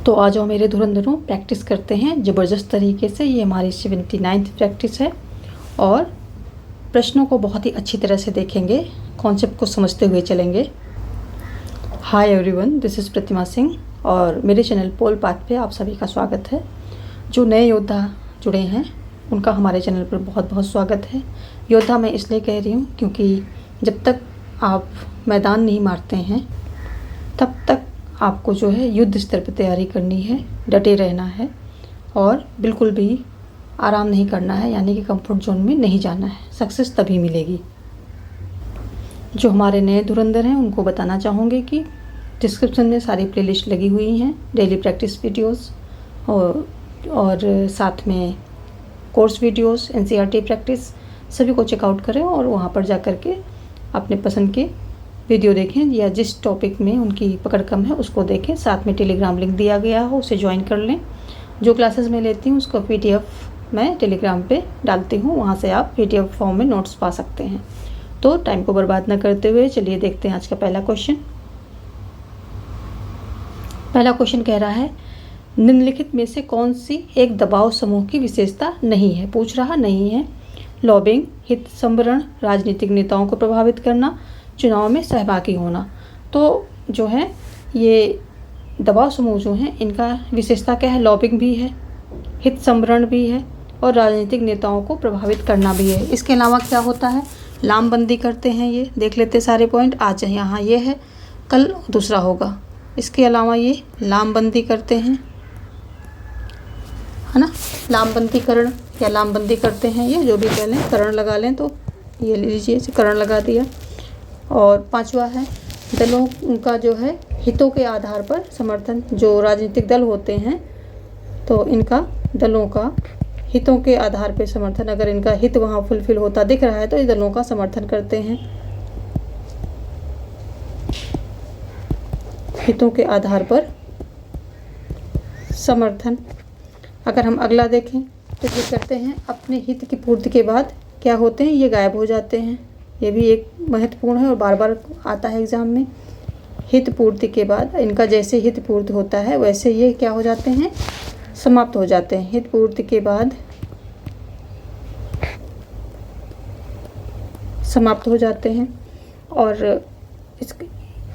तो आ जाओ मेरे धुरंधरों, प्रैक्टिस करते हैं ज़बरदस्त तरीके से। ये हमारी 79th प्रैक्टिस है और प्रश्नों को बहुत ही अच्छी तरह से देखेंगे, कॉन्सेप्ट को समझते हुए चलेंगे। हाय एवरीवन, दिस इज़ प्रतिमा सिंह और मेरे चैनल पोल पाथ पे आप सभी का स्वागत है। जो नए योद्धा जुड़े हैं उनका हमारे चैनल पर बहुत बहुत स्वागत है। योद्धा मैं इसलिए कह रही हूँ क्योंकि जब तक आप मैदान नहीं मारते हैं तब तक आपको जो है युद्ध स्तर पर तैयारी करनी है, डटे रहना है और बिल्कुल भी आराम नहीं करना है, यानी कि कंफर्ट जोन में नहीं जाना है। सक्सेस तभी मिलेगी। जो हमारे नए धुरंधर हैं उनको बताना चाहूँगी कि डिस्क्रिप्शन में सारी प्लेलिस्ट लगी हुई हैं, डेली प्रैक्टिस वीडियोस और साथ में कोर्स वीडियोस, एनसीईआरटी प्रैक्टिस, सभी को चेकआउट करें और वहाँ पर जा कर के अपने पसंद के वीडियो देखें या जिस टॉपिक में उनकी पकड़ कम है उसको देखें। साथ में टेलीग्राम लिंक दिया गया हो, उसे ज्वाइन कर लें। जो क्लासेस मैं लेती हूँ उसको पीडीएफ मैं टेलीग्राम पे डालती हूँ, वहाँ से आप पीडीएफ फॉर्म में नोट्स पा सकते हैं। तो टाइम को बर्बाद न करते हुए चलिए देखते हैं आज का पहला क्वेश्चन। पहला क्वेश्चन कह रहा है, निम्नलिखित में से कौन सी एक दबाव समूह की विशेषता नहीं है। पूछ रहा नहीं है। लॉबिंग, हित संवरण, राजनीतिक नेताओं को प्रभावित करना, चुनाव में सहभागी होना। तो जो है ये दबाव समूह जो हैं इनका विशेषता क्या है? लॉबिंग भी है, हित संवरण भी है और राजनीतिक नेताओं को प्रभावित करना भी है। इसके अलावा क्या होता है? लामबंदी करते हैं। ये देख लेते सारे पॉइंट। आज यहाँ ये है, कल दूसरा होगा। इसके अलावा ये लामबंदी करते हैं, है ना, लामबंदीकरण या लामबंदी करते हैं। ये जो भी कह लें, करण लगा लें तो ये लीजिए, करण लगा दिया। और पांचवा है दलों का जो है हितों के आधार पर समर्थन। जो राजनीतिक दल होते हैं तो इनका दलों का हितों के आधार पर समर्थन, अगर इनका हित वहाँ फुलफिल होता दिख रहा है तो ये दलों का समर्थन करते हैं, हितों के आधार पर समर्थन। अगर हम अगला देखें तो ये करते हैं अपने हित की पूर्ति के बाद क्या होते हैं? ये गायब हो जाते हैं। ये भी एक महत्वपूर्ण है और बार बार आता है एग्ज़ाम में। हित पूर्ति के बाद इनका जैसे हित पूर्ति होता है वैसे ये क्या हो जाते हैं? समाप्त हो जाते हैं। हित पूर्ति के बाद समाप्त हो जाते हैं और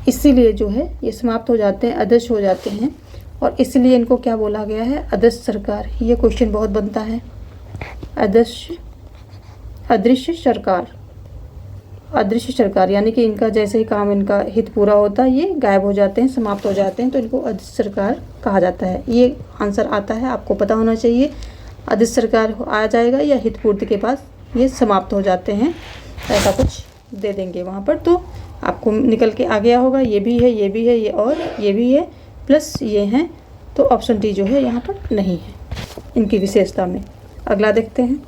इसीलिए जो है ये समाप्त हो जाते हैं, अदृश्य हो जाते हैं और इसलिए इनको क्या बोला गया है? अदृश्य सरकार। ये क्वेश्चन बहुत बनता है। अदृश्य सरकार, अदृश्य सरकार यानी कि इनका जैसे ही काम, इनका हित पूरा होता है ये गायब हो जाते हैं, समाप्त हो जाते हैं, तो इनको अदृश्य सरकार कहा जाता है। ये आंसर आता है, आपको पता होना चाहिए। अदृश्य सरकार आ जाएगा या हित पूर्ति के बाद ये समाप्त हो जाते हैं, ऐसा कुछ दे देंगे वहाँ पर तो आपको निकल के आ गया होगा। ये भी है, ये भी है, ये और ये भी है, प्लस ये हैं, तो ऑप्शन डी जो है यहाँ पर नहीं है इनकी विशेषता में। अगला देखते हैं।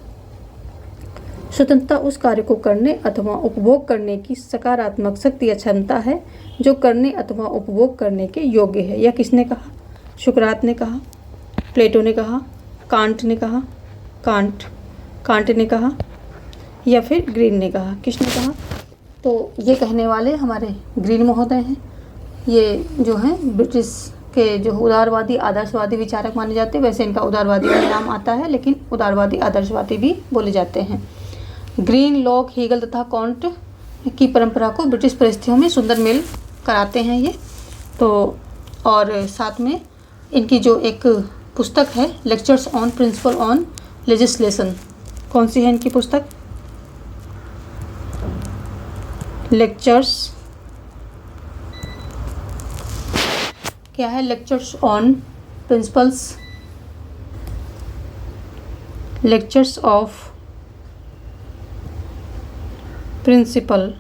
स्वतंत्रता उस कार्य को करने अथवा उपभोग करने की सकारात्मक शक्ति या क्षमता है जो करने अथवा उपभोग करने के योग्य है। यह किसने कहा? सुकरात ने कहा, प्लेटो ने कहा, कांट ने कहा, कांट ने कहा या फिर ग्रीन ने कहा? किसने कहा? तो ये कहने वाले हमारे ग्रीन महोदय हैं। ये जो हैं ब्रिटिश के जो उदारवादी आदर्शवादी विचारक माने जाते हैं, वैसे इनका उदारवादी में नाम आता है लेकिन उदारवादी आदर्शवादी भी बोले जाते हैं। ग्रीन, लॉक, हीगल तथा कॉन्ट की परंपरा को ब्रिटिश परिस्थितियों में सुंदर मेल कराते हैं ये तो। और साथ में इनकी जो एक पुस्तक है, lectures on principal on legislation, कौन सी है इनकी पुस्तक? लेक्चर्स, क्या है? Lectures on principles, lectures of principal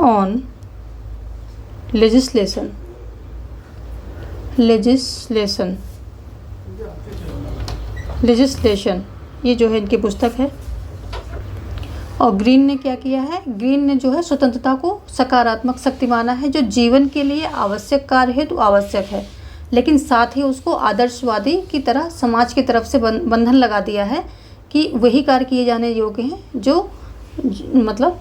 on legislation, ये जो है इनकी पुस्तक है। और ग्रीन ने क्या किया है? ग्रीन ने जो है स्वतंत्रता को सकारात्मक शक्ति माना है जो जीवन के लिए आवश्यक कार्य है तो आवश्यक है, लेकिन साथ ही उसको आदर्शवादी की तरह समाज की तरफ से बंधन लगा दिया है कि वही कार्य किए जाने योग्य हैं जो मतलब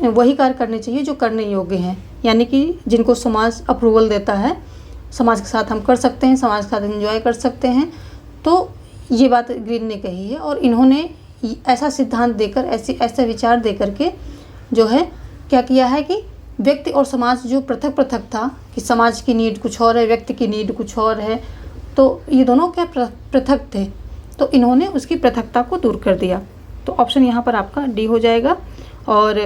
वही कार्य करने चाहिए जो करने योग्य हैं, यानी कि जिनको समाज अप्रूवल देता है समाज के साथ हम कर सकते हैं, समाज के साथ एंजॉय कर सकते हैं। तो ये बात ग्रीन ने कही है और इन्होंने ऐसा सिद्धांत देकर, ऐसे विचार देकर के जो है क्या किया है कि व्यक्ति और समाज जो पृथक पृथक था, कि समाज की नीड कुछ और है, व्यक्ति की नीड कुछ और है, तो ये दोनों क्या पृथक थे, तो इन्होंने उसकी पृथकता को दूर कर दिया। तो ऑप्शन यहाँ पर आपका डी हो जाएगा। और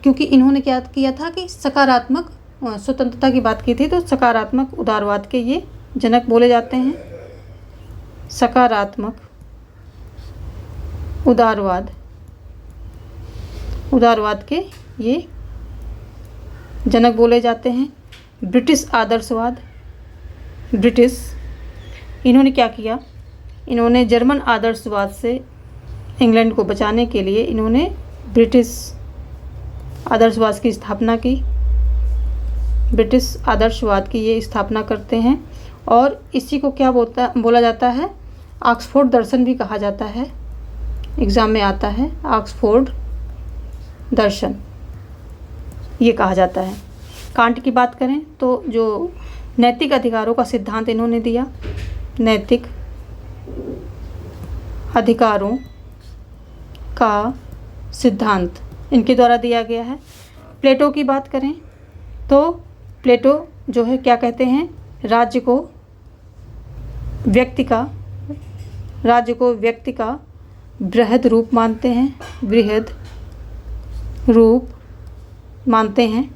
क्योंकि इन्होंने क्या किया था कि सकारात्मक स्वतंत्रता की बात की थी, तो सकारात्मक उदारवाद के ये जनक बोले जाते हैं। सकारात्मक उदारवाद के ये जनक बोले जाते हैं। ब्रिटिश आदर्शवाद, इन्होंने क्या किया, इन्होंने जर्मन आदर्शवाद से इंग्लैंड को बचाने के लिए इन्होंने ब्रिटिश आदर्शवाद की स्थापना की। ब्रिटिश आदर्शवाद की ये स्थापना करते हैं और इसी को क्या बोला जाता है, ऑक्सफोर्ड दर्शन भी कहा जाता है। एग्ज़ाम में आता है ऑक्सफोर्ड दर्शन, ये कहा जाता है। कांट की बात करें तो जो नैतिक अधिकारों का सिद्धांत इन्होंने दिया, नैतिक अधिकारों का सिद्धांत इनके द्वारा दिया गया है। प्लेटो की बात करें तो प्लेटो जो है क्या कहते हैं, राज्य को व्यक्ति का बृहद रूप मानते हैं।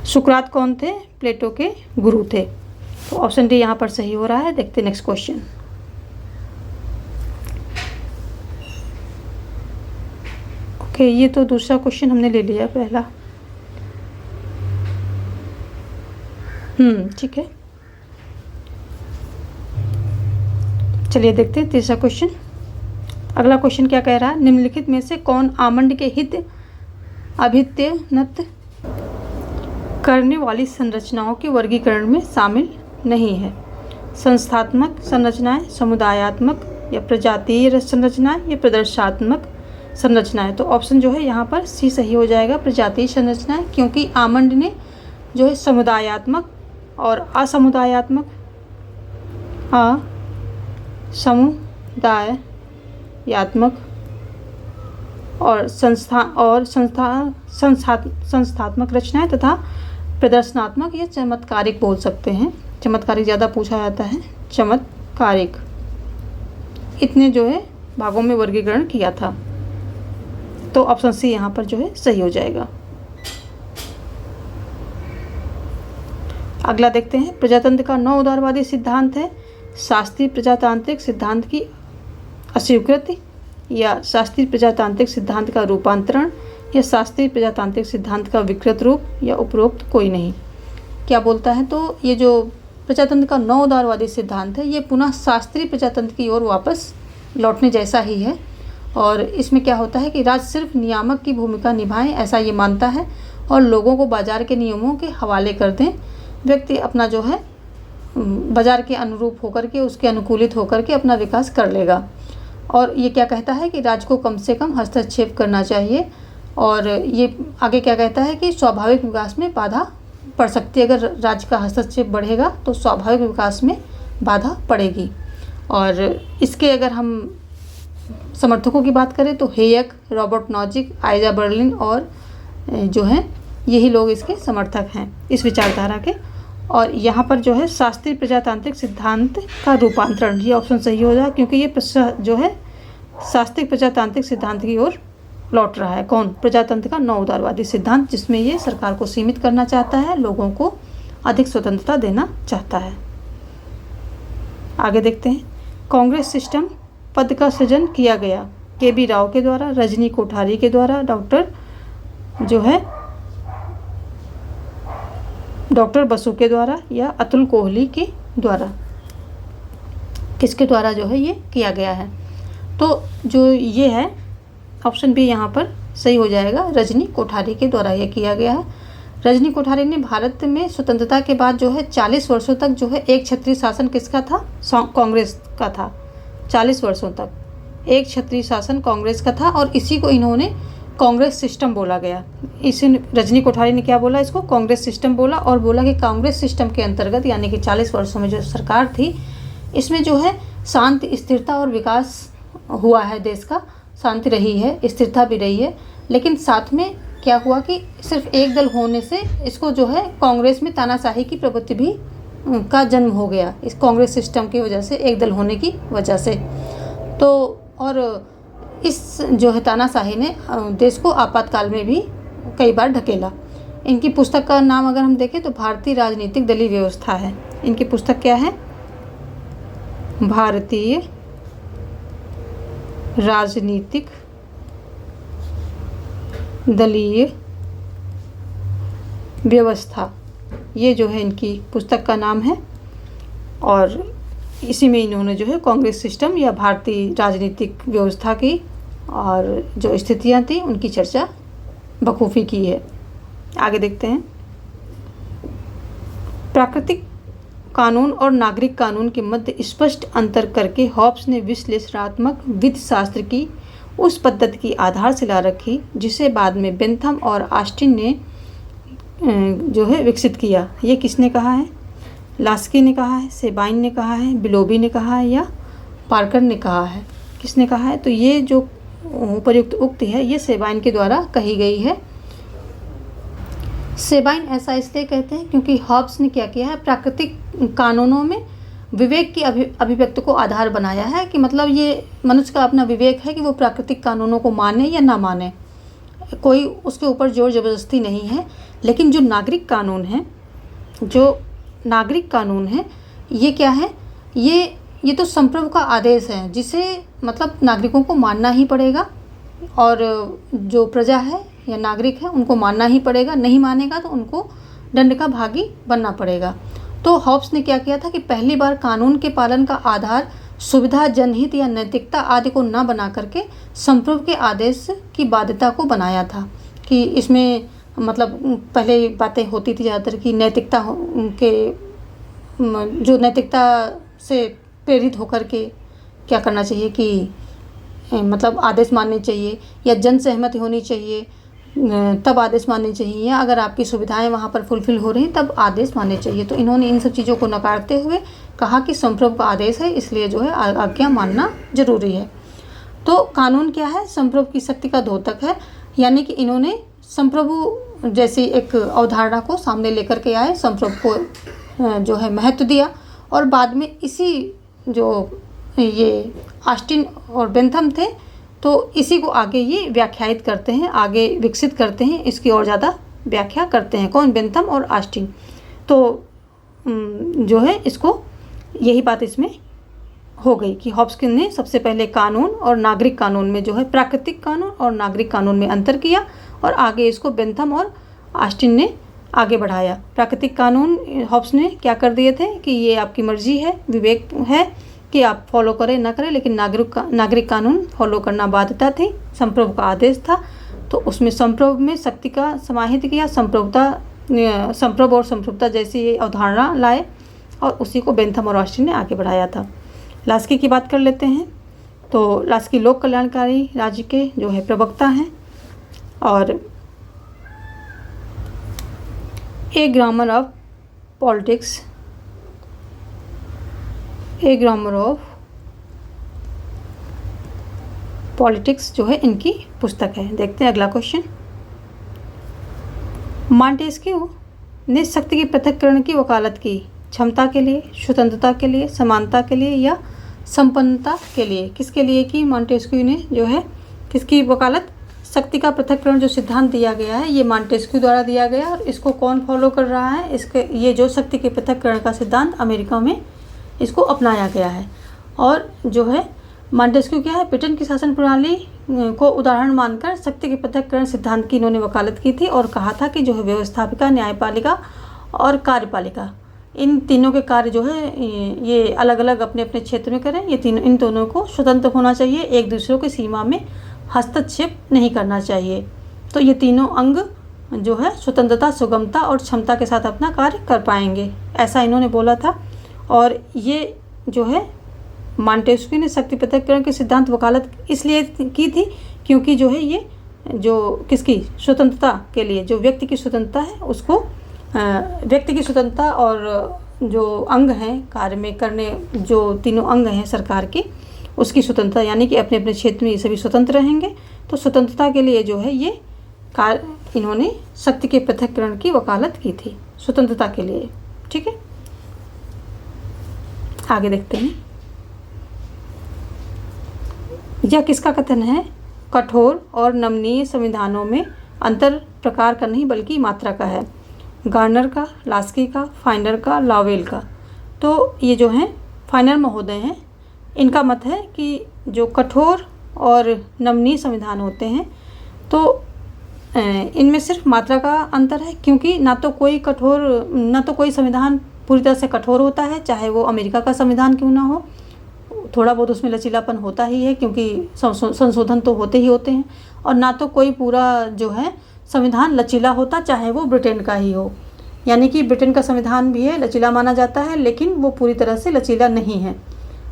सुकरात कौन थे, प्लेटो के गुरु थे। तो ऑप्शन डी यहाँ पर सही हो रहा है। देखते हैं नेक्स्ट क्वेश्चन। ओके, ये तो दूसरा क्वेश्चन हमने ले लिया, पहला ठीक है। चलिए देखते हैं तीसरा क्वेश्चन। अगला क्वेश्चन क्या कह रहा है, निम्नलिखित में से कौन आमंड के हित अभित्यनत करने वाली संरचनाओं के वर्गीकरण में शामिल नहीं है। संस्थात्मक संरचनाएं, समुदायात्मक या प्रजातीय संरचनाएं या प्रदर्शनात्मक संरचनाएं। तो ऑप्शन जो है यहाँ पर सी सही हो जाएगा, प्रजातीय संरचनाएं, क्योंकि आमंड ने जो है समुदायात्मक और असमुदायात्मक और संस्थात्मक रचनाएं तथा प्रदर्शनात्मक या चमत्कारिक बोल सकते हैं। चमत्कारिक ज़्यादा पूछा जाता है, चमत्कारिक, इतने जो है भागों में वर्गीकरण किया था। तो ऑप्शन सी यहाँ पर जो है सही हो जाएगा। अगला देखते हैं, प्रजातंत्र का 9 उदारवादी सिद्धांत है। शास्त्रीय प्रजातांत्रिक सिद्धांत की अस्वीकृति या शास्त्रीय प्रजातांत्रिक सिद्धांत का रूपांतरण या शास्त्रीय प्रजातांत्रिक सिद्धांत का विकृत रूप या उपरोक्त कोई नहीं। क्या बोलता है, तो ये जो प्रजातंत्र का 9 उदारवादी सिद्धांत है, ये पुनः शास्त्रीय प्रजातंत्र की ओर वापस लौटने जैसा ही है। और इसमें क्या होता है कि राज्य सिर्फ नियामक की भूमिका निभाएं, ऐसा ये मानता है, और लोगों को बाजार के नियमों के हवाले कर दें। व्यक्ति अपना जो है बाजार के अनुरूप होकर के, उसके अनुकूलित होकर के अपना विकास कर लेगा। और ये क्या कहता है कि राज्य को कम से कम हस्तक्षेप करना चाहिए। और ये आगे क्या कहता है कि स्वाभाविक विकास में बाधा पड़ सकती है। अगर राज्य का हस्तक्षेप बढ़ेगा तो स्वाभाविक विकास में बाधा पड़ेगी। और इसके अगर हम समर्थकों की बात करें तो हेयक, रॉबर्ट नॉजिक, आइजा बर्लिन और जो है यही लोग इसके समर्थक हैं, इस विचारधारा के। और यहाँ पर जो है शास्त्रीय प्रजातांत्रिक सिद्धांत का रूपांतरण, ये ऑप्शन सही हो जाए, क्योंकि ये जो है शास्त्रीय प्रजातांत्रिक सिद्धांत की ओर लौट रहा है। कौन, प्रजातंत्र का 9 उदारवादी सिद्धांत, जिसमें ये सरकार को सीमित करना चाहता है, लोगों को अधिक स्वतंत्रता देना चाहता है। आगे देखते हैं, कांग्रेस सिस्टम पद का सृजन किया गया KB राव के द्वारा, रजनी कोठारी के द्वारा, डॉक्टर बसु के द्वारा या अतुल कोहली के द्वारा। किसके द्वारा जो है ये किया गया है? तो जो ये है ऑप्शन बी यहाँ पर सही हो जाएगा, रजनी कोठारी के द्वारा ये किया गया है। रजनी कोठारी ने भारत में स्वतंत्रता के बाद जो है 40 वर्षों तक जो है एक छत्रीय शासन किसका था? कांग्रेस का था। 40 वर्षों तक एक छत्रीय शासन कांग्रेस का था, और इसी को इन्होंने कांग्रेस सिस्टम बोला गया। इस रजनी कोठारी ने क्या बोला, इसको कांग्रेस सिस्टम बोला, और बोला कि कांग्रेस सिस्टम के अंतर्गत यानी कि 40 वर्षों में जो सरकार थी, इसमें जो है शांति, स्थिरता और विकास हुआ है, देश का शांति रही है, स्थिरता भी रही है। लेकिन साथ में क्या हुआ कि सिर्फ एक दल होने से इसको जो है कांग्रेस में तानाशाही की प्रवृत्ति भी का जन्म हो गया, इस कांग्रेस सिस्टम की वजह से, एक दल होने की वजह से। तो और इस जो है तानाशाही ने देश को आपातकाल में भी कई बार ढकेला। इनकी पुस्तक का नाम अगर हम देखें तो भारतीय राजनीतिक दलीय व्यवस्था है। इनकी पुस्तक क्या है, भारतीय राजनीतिक दलीय व्यवस्था, ये जो है इनकी पुस्तक का नाम है। और इसी में इन्होंने जो है कांग्रेस सिस्टम या भारतीय राजनीतिक व्यवस्था की और जो स्थितियां थी उनकी चर्चा बखूबी की है। आगे देखते हैं। प्राकृतिक कानून और नागरिक कानून के मध्य स्पष्ट अंतर करके हॉब्स ने विश्लेषणात्मक विधि शास्त्र की उस पद्धति की आधारशिला रखी जिसे बाद में बेंथम और ऑस्टिन ने जो है विकसित किया। ये किसने कहा है, लास्की ने कहा है, सेबाइन ने कहा है, बिलोबी ने कहा है या पार्कर ने कहा है, किसने कहा है? तो ये जो उपर्युक्त उक्ति है ये सेबाइन के द्वारा कही गई है। सेबाइन ऐसा इसलिए कहते हैं क्योंकि हॉब्स ने क्या किया है, प्राकृतिक कानूनों में विवेक की अभिव्यक्ति को आधार बनाया है कि मतलब ये मनुष्य का अपना विवेक है कि वो प्राकृतिक कानूनों को माने या ना माने, कोई उसके ऊपर जोर ज़बरदस्ती नहीं है। लेकिन जो नागरिक कानून है ये क्या है, ये तो संप्रभु का आदेश है जिसे मतलब नागरिकों को मानना ही पड़ेगा, और जो प्रजा है या नागरिक है उनको मानना ही पड़ेगा, नहीं मानेगा तो उनको दंड का भागी बनना पड़ेगा। तो हॉब्स ने क्या किया था कि पहली बार कानून के पालन का आधार सुविधा, जनहित या नैतिकता आदि को न बना करके संप्रभु के आदेश की बाध्यता को बनाया था कि इसमें मतलब पहले बातें होती थी ज़्यादातर कि नैतिकता के जो नैतिकता से प्रेरित होकर के क्या करना चाहिए कि मतलब आदेश मानने चाहिए या जन सहमति होनी चाहिए तब आदेश मानने चाहिए, या अगर आपकी सुविधाएं वहाँ पर फुलफिल हो रही तब आदेश मानने चाहिए। तो इन्होंने इन सब चीज़ों को नकारते हुए कहा कि संप्रभु का आदेश है इसलिए जो है आज्ञा मानना जरूरी है। तो कानून क्या है, संप्रभु की शक्ति का द्योतक है, यानी कि इन्होंने संप्रभु जैसी एक अवधारणा को सामने लेकर के आए, संप्रभु को जो है महत्व दिया, और बाद में इसी जो ये ऑस्टिन और बेंथम थे तो इसी को आगे ये व्याख्यायित करते हैं, आगे विकसित करते हैं, इसकी और ज़्यादा व्याख्या करते हैं। कौन? बेंथम और ऑस्टिन। तो जो है इसको यही बात इसमें हो गई कि हॉब्स ने सबसे पहले कानून और नागरिक कानून में जो है प्राकृतिक कानून और नागरिक कानून में अंतर किया, और आगे इसको बेंथम और ऑस्टिन ने आगे बढ़ाया। प्राकृतिक कानून हॉब्स ने क्या कर दिए थे कि ये आपकी मर्जी है, विवेक है कि आप फॉलो करें ना करें, लेकिन नागरिक कानून फॉलो करना बाध्यता थी, संप्रभु का आदेश था। तो उसमें संप्रभु में शक्ति का समाहित किया, संप्रभु और संप्रभुता जैसी अवधारणा लाए, और उसी को बेंथम और ऑस्टिन ने आगे बढ़ाया था। लास्की की बात कर लेते हैं। तो लास्की लोक कल्याणकारी राज्य के जो है प्रवक्ता हैं, और a grammar of politics, a grammar of politics जो है इनकी पुस्तक है। देखते हैं अगला क्वेश्चन। मॉन्टेस्क्यू ने शक्ति के पृथक्करण की वकालत की, क्षमता के लिए, स्वतंत्रता के लिए, समानता के लिए या संपन्नता के लिए? किसके लिए की मॉन्टेस्क्यू ने जो है किसकी वकालत? शक्ति का पृथक्करण जो सिद्धांत दिया गया है ये मॉन्टेस्क्यू द्वारा दिया गया, और इसको कौन फॉलो कर रहा है? इसके ये जो शक्ति के पृथक्करण का सिद्धांत अमेरिका में इसको अपनाया गया है। और जो है मॉन्टेस्क्यू क्या है, ब्रिटेन की शासन प्रणाली को उदाहरण मानकर शक्ति के पृथक्करण सिद्धांत की इन्होंने वकालत की थी, और कहा था कि जो है व्यवस्थापिका, न्यायपालिका और कार्यपालिका, इन तीनों के कार्य जो है ये अलग अलग अपने अपने क्षेत्र में करें। ये तीनों, इन दोनों को स्वतंत्र होना चाहिए, एक दूसरे की सीमा में हस्तक्षेप नहीं करना चाहिए। तो ये तीनों अंग जो है स्वतंत्रता, सुगमता और क्षमता के साथ अपना कार्य कर पाएंगे, ऐसा इन्होंने बोला था। और ये जो है मॉन्टेस्क्यू ने शक्ति पृथक्करण के सिद्धांत वकालत इसलिए की थी क्योंकि जो है ये जो किसकी स्वतंत्रता के लिए, जो व्यक्ति की स्वतंत्रता है उसको, व्यक्ति की स्वतंत्रता और जो अंग हैं कार्य में करने, जो तीनों अंग हैं सरकार के, उसकी स्वतंत्रता, यानी कि अपने अपने क्षेत्र में ये सभी स्वतंत्र रहेंगे। तो स्वतंत्रता के लिए जो है ये इन्होंने शक्ति के पृथक्करण की वकालत की थी स्वतंत्रता के लिए। ठीक है, आगे देखते हैं। यह किसका कथन है? कठोर और नमनीय संविधानों में अंतर प्रकार का नहीं बल्कि मात्रा का है। गार्नर का, लास्की का, फाइनर का, लावेल का। तो ये जो हैं फाइनर महोदय हैं, इनका मत है कि जो कठोर और नमनीय संविधान होते हैं तो इनमें सिर्फ मात्रा का अंतर है, क्योंकि ना तो कोई संविधान पूरी तरह से कठोर होता है, चाहे वो अमेरिका का संविधान क्यों ना हो, थोड़ा बहुत उसमें लचीलापन होता ही है क्योंकि संशोधन तो होते ही होते हैं। और ना तो कोई पूरा जो है संविधान लचीला होता, चाहे वो ब्रिटेन का ही हो। यानी कि ब्रिटेन का संविधान भी है, लचीला माना जाता है, लेकिन वो पूरी तरह से लचीला नहीं है।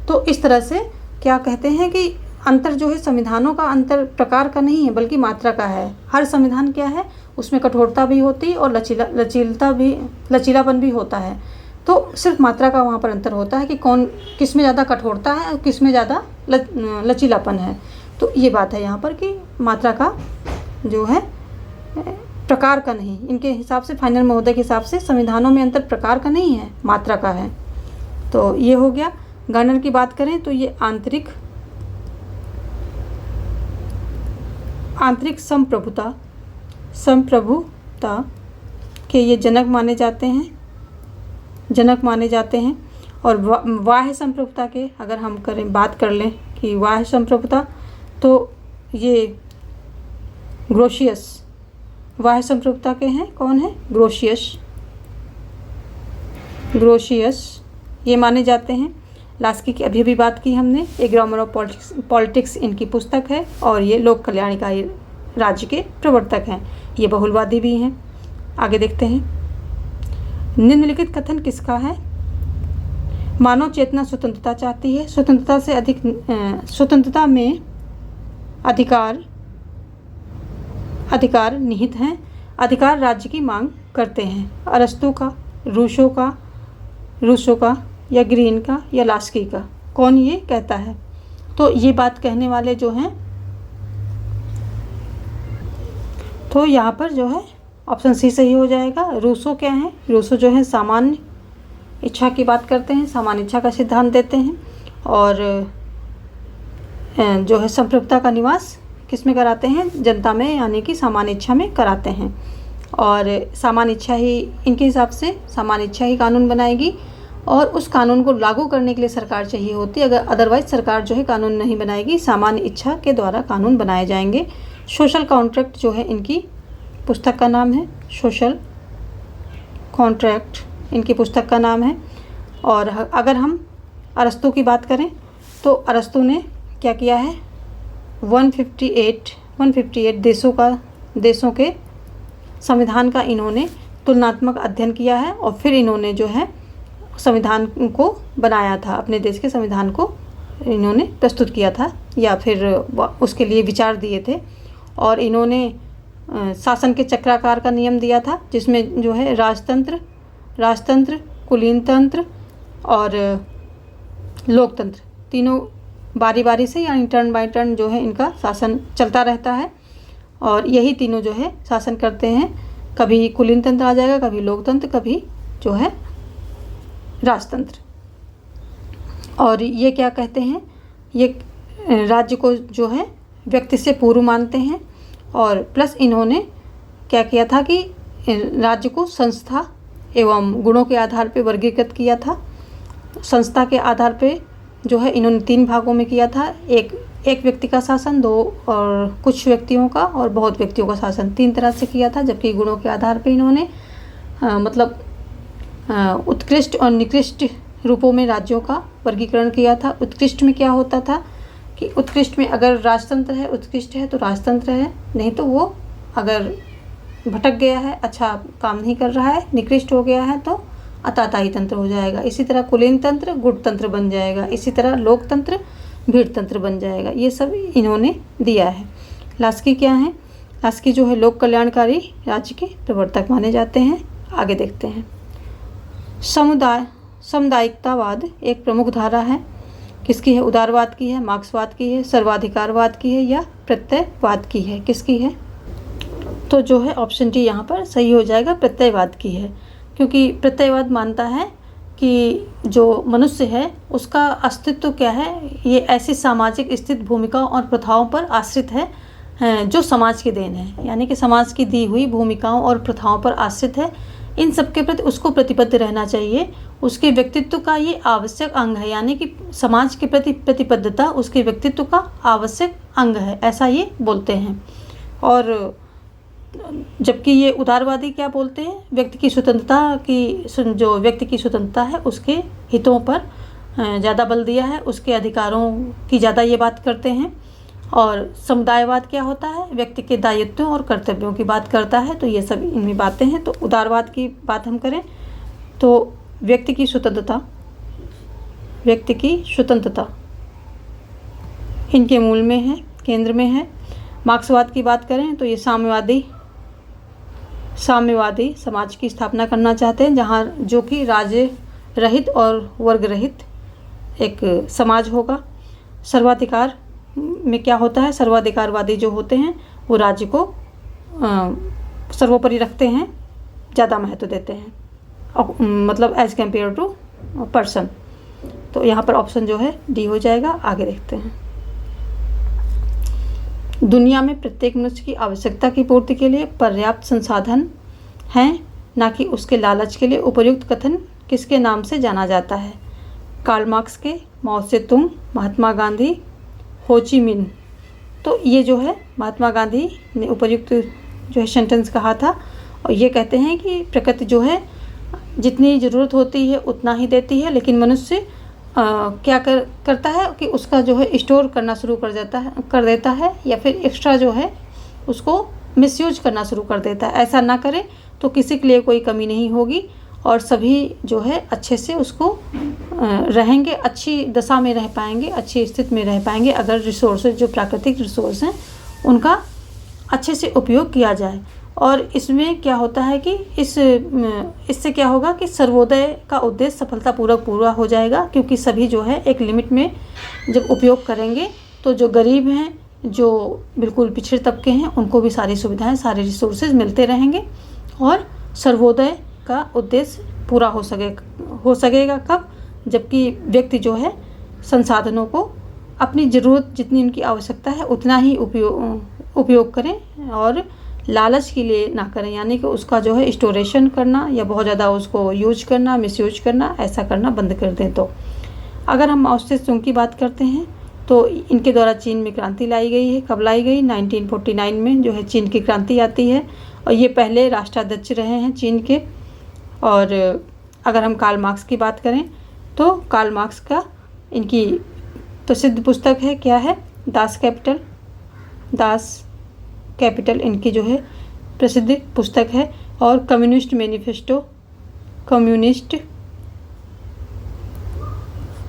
तो इस तरह से क्या कहते हैं कि अंतर जो है संविधानों का अंतर प्रकार का नहीं है बल्कि मात्रा का है। हर संविधान क्या है, उसमें कठोरता भी होती और लचीलापन भी होता है। तो सिर्फ मात्रा का वहाँ पर अंतर होता है कि किस में ज़्यादा कठोरता है और किस में ज़्यादा लचीलापन है। तो ये बात है यहाँ पर कि मात्रा का जो है प्रकार का नहीं, इनके हिसाब से, फाइनल महोदय के हिसाब से संविधानों में अंतर प्रकार का नहीं है, मात्रा का है। तो ये हो गया। गार्नर की बात करें तो ये आंतरिक संप्रभुता के ये जनक माने जाते हैं। और बाह्य संप्रभुता के अगर हम बात कर लें कि बाह्य संप्रभुता, तो ये ग्रोशियस बाह्य संप्रभुता के हैं। कौन है? ग्रोशियस ये माने जाते हैं। लास्की की अभी बात की हमने, ए ग्रामर ऑफ पॉलिटिक्स इनकी पुस्तक है और ये लोक कल्याणकारी राज्य के प्रवर्तक हैं। ये बहुलवादी भी हैं। आगे देखते हैं। निम्नलिखित कथन किसका है? मानव चेतना स्वतंत्रता चाहती है, स्वतंत्रता से अधिक स्वतंत्रता में अधिकार निहित हैं, अधिकार राज्य की मांग करते हैं। अरस्तु का, रूसो का या ग्रीन का या लास्की का, कौन ये कहता है? तो ये बात कहने वाले जो हैं, तो यहाँ पर जो है ऑप्शन सी सही हो जाएगा। रूसो क्या है? रूसो जो है सामान्य इच्छा की बात करते हैं, सामान्य इच्छा का सिद्धांत देते हैं। और जो है संप्रभुता का निवास किस में कराते हैं? जनता में, यानी कि सामान्य इच्छा में कराते हैं। और सामान्य इच्छा ही, इनके हिसाब से सामान्य इच्छा ही कानून बनाएगी और उस कानून को लागू करने के लिए सरकार चाहिए होती है। अगर अदरवाइज सरकार जो है कानून नहीं बनाएगी, सामान्य इच्छा के द्वारा कानून बनाए जाएंगे। सोशल कॉन्ट्रैक्ट जो है इनकी पुस्तक का नाम है, सोशल कॉन्ट्रैक्ट इनकी पुस्तक का नाम है। और अगर हम अरस्तु की बात करें तो अरस्तु ने क्या किया है? 158 देशों के संविधान का इन्होंने तुलनात्मक अध्ययन किया है और फिर इन्होंने जो है संविधान को बनाया था। अपने देश के संविधान को इन्होंने प्रस्तुत किया था या फिर उसके लिए विचार दिए थे। और इन्होंने शासन के चक्राकार का नियम दिया था, जिसमें जो है राजतंत्र, कुलीन तंत्र और लोकतंत्र, तीनों बारी बारी से यानी टर्न बाय टर्न जो है इनका शासन चलता रहता है। और यही तीनों जो है शासन करते हैं। कभी कुलीन तंत्र आ जाएगा, कभी लोकतंत्र, कभी जो है राजतंत्र। और ये क्या कहते हैं? ये राज्य को जो है व्यक्ति से पूर्व मानते हैं। और प्लस इन्होंने क्या किया था कि राज्य को संस्था एवं गुणों के आधार पर वर्गीकृत किया था। संस्था के आधार पे जो है इन्होंने 3 भागों में किया था। एक व्यक्ति का शासन, 2 और कुछ व्यक्तियों का और बहुत व्यक्तियों का शासन, 3 तरह से किया था। जबकि गुणों के आधार पे इन्होंने उत्कृष्ट और निकृष्ट रूपों में राज्यों का वर्गीकरण किया था। उत्कृष्ट में क्या होता था कि उत्कृष्ट में अगर राजतंत्र है, उत्कृष्ट है तो राजतंत्र है, नहीं तो वो अगर भटक गया है, अच्छा काम नहीं कर रहा है, निकृष्ट हो गया है तो अताताई तंत्र हो जाएगा। इसी तरह कुलीन तंत्र गुटतंत्र बन जाएगा। इसी तरह लोकतंत्र भीड़ तंत्र बन जाएगा। ये सब इन्होंने दिया है। लास्की क्या है? शासकीय जो है लोक कल्याणकारी राज्य के प्रवर्तक माने जाते हैं। आगे देखते हैं। सामुदायिकतावाद एक प्रमुख धारा है। किसकी है? उदारवाद की है, मार्क्सवाद की है, सर्वाधिकारवाद की है या प्रत्ययवाद की है? किसकी है? तो जो है ऑप्शन डी यहाँ पर सही हो जाएगा, प्रत्ययवाद की है। क्योंकि प्रत्ययवाद मानता है कि जो मनुष्य है उसका अस्तित्व क्या है, ये ऐसी सामाजिक स्थित भूमिकाओं और प्रथाओं पर आश्रित है जो समाज की देन है। यानी कि समाज की दी हुई भूमिकाओं और प्रथाओं पर आश्रित है। इन सब के प्रति उसको प्रतिबद्ध रहना चाहिए। उसके व्यक्तित्व का ये आवश्यक अंग है। यानी कि समाज के प्रति प्रतिबद्धता उसके व्यक्तित्व का आवश्यक अंग है, ऐसा ये बोलते हैं। और जबकि ये उदारवादी क्या बोलते हैं? व्यक्ति की स्वतंत्रता की, जो व्यक्ति की स्वतंत्रता है उसके हितों पर ज़्यादा बल दिया है, उसके अधिकारों की ज़्यादा ये बात करते हैं। और समुदायवाद क्या होता है? व्यक्ति के दायित्वों और कर्तव्यों की बात करता है। तो ये सब इनमें बातें हैं। तो उदारवाद की बात हम करें तो व्यक्ति की स्वतंत्रता इनके मूल में है, केंद्र में है। मार्क्सवाद की बात करें तो ये साम्यवादी समाज की स्थापना करना चाहते हैं, जहाँ जो कि राज्य रहित और वर्ग रहित एक समाज होगा। सर्वाधिकार में क्या होता है? सर्वाधिकारवादी जो होते हैं वो राज्य को सर्वोपरि रखते हैं, ज़्यादा महत्व देते हैं, मतलब एज कम्पेयर टू पर्सन। तो यहाँ पर ऑप्शन जो है डी हो जाएगा। आगे देखते हैं। दुनिया में प्रत्येक मनुष्य की आवश्यकता की पूर्ति के लिए पर्याप्त संसाधन हैं, ना कि उसके लालच के लिए। उपयुक्त कथन किसके नाम से जाना जाता है? कार्ल मार्क्स के, माओ से तुंग, महात्मा गांधी, हो ची मिन। तो ये जो है महात्मा गांधी ने उपयुक्त जो है सेंटेंस कहा था। और ये कहते हैं कि प्रकृति जो है जितनी ज़रूरत होती है उतना ही देती है, लेकिन मनुष्य क्या करता है कि उसका जो है स्टोर करना शुरू कर देता है या फिर एक्स्ट्रा जो है उसको मिसयूज करना शुरू कर देता है। ऐसा ना करे तो किसी के लिए कोई कमी नहीं होगी और सभी जो है अच्छे से उसको रहेंगे, अच्छी दशा में रह पाएंगे, अच्छी स्थिति में रह पाएंगे अगर रिसोर्सेज जो प्राकृतिक रिसोर्स हैं उनका अच्छे से उपयोग किया जाए। और इसमें क्या होता है कि इससे क्या होगा कि सर्वोदय का उद्देश्य सफलतापूर्वक पूरा हो जाएगा, क्योंकि सभी जो है एक लिमिट में जब उपयोग करेंगे तो जो गरीब हैं, जो बिल्कुल पिछड़े तबके हैं, उनको भी सारी सुविधाएं, सारे रिसोर्सेज मिलते रहेंगे और सर्वोदय का उद्देश्य पूरा हो सकेगा। कब? जबकि व्यक्ति जो है संसाधनों को अपनी ज़रूरत जितनी उनकी आवश्यकता है उतना ही उपयोग करें और लालच के लिए ना करें। यानी कि उसका जो है स्टोरेशन करना या बहुत ज़्यादा उसको यूज करना, मिसयूज करना, ऐसा करना बंद कर दें। तो अगर हम माओ से तुंग की बात करते हैं तो इनके द्वारा चीन में क्रांति लाई गई है। कब लाई गई? 1949 में जो है चीन की क्रांति आती है और ये पहले राष्ट्राध्यक्ष रहे हैं चीन के। और अगर हम कार्ल मार्क्स की बात करें तो कार्ल मार्क्स का इनकी प्रसिद्ध पुस्तक है, क्या है? दास कैपिटल इनकी जो है प्रसिद्ध पुस्तक है। और कम्युनिस्ट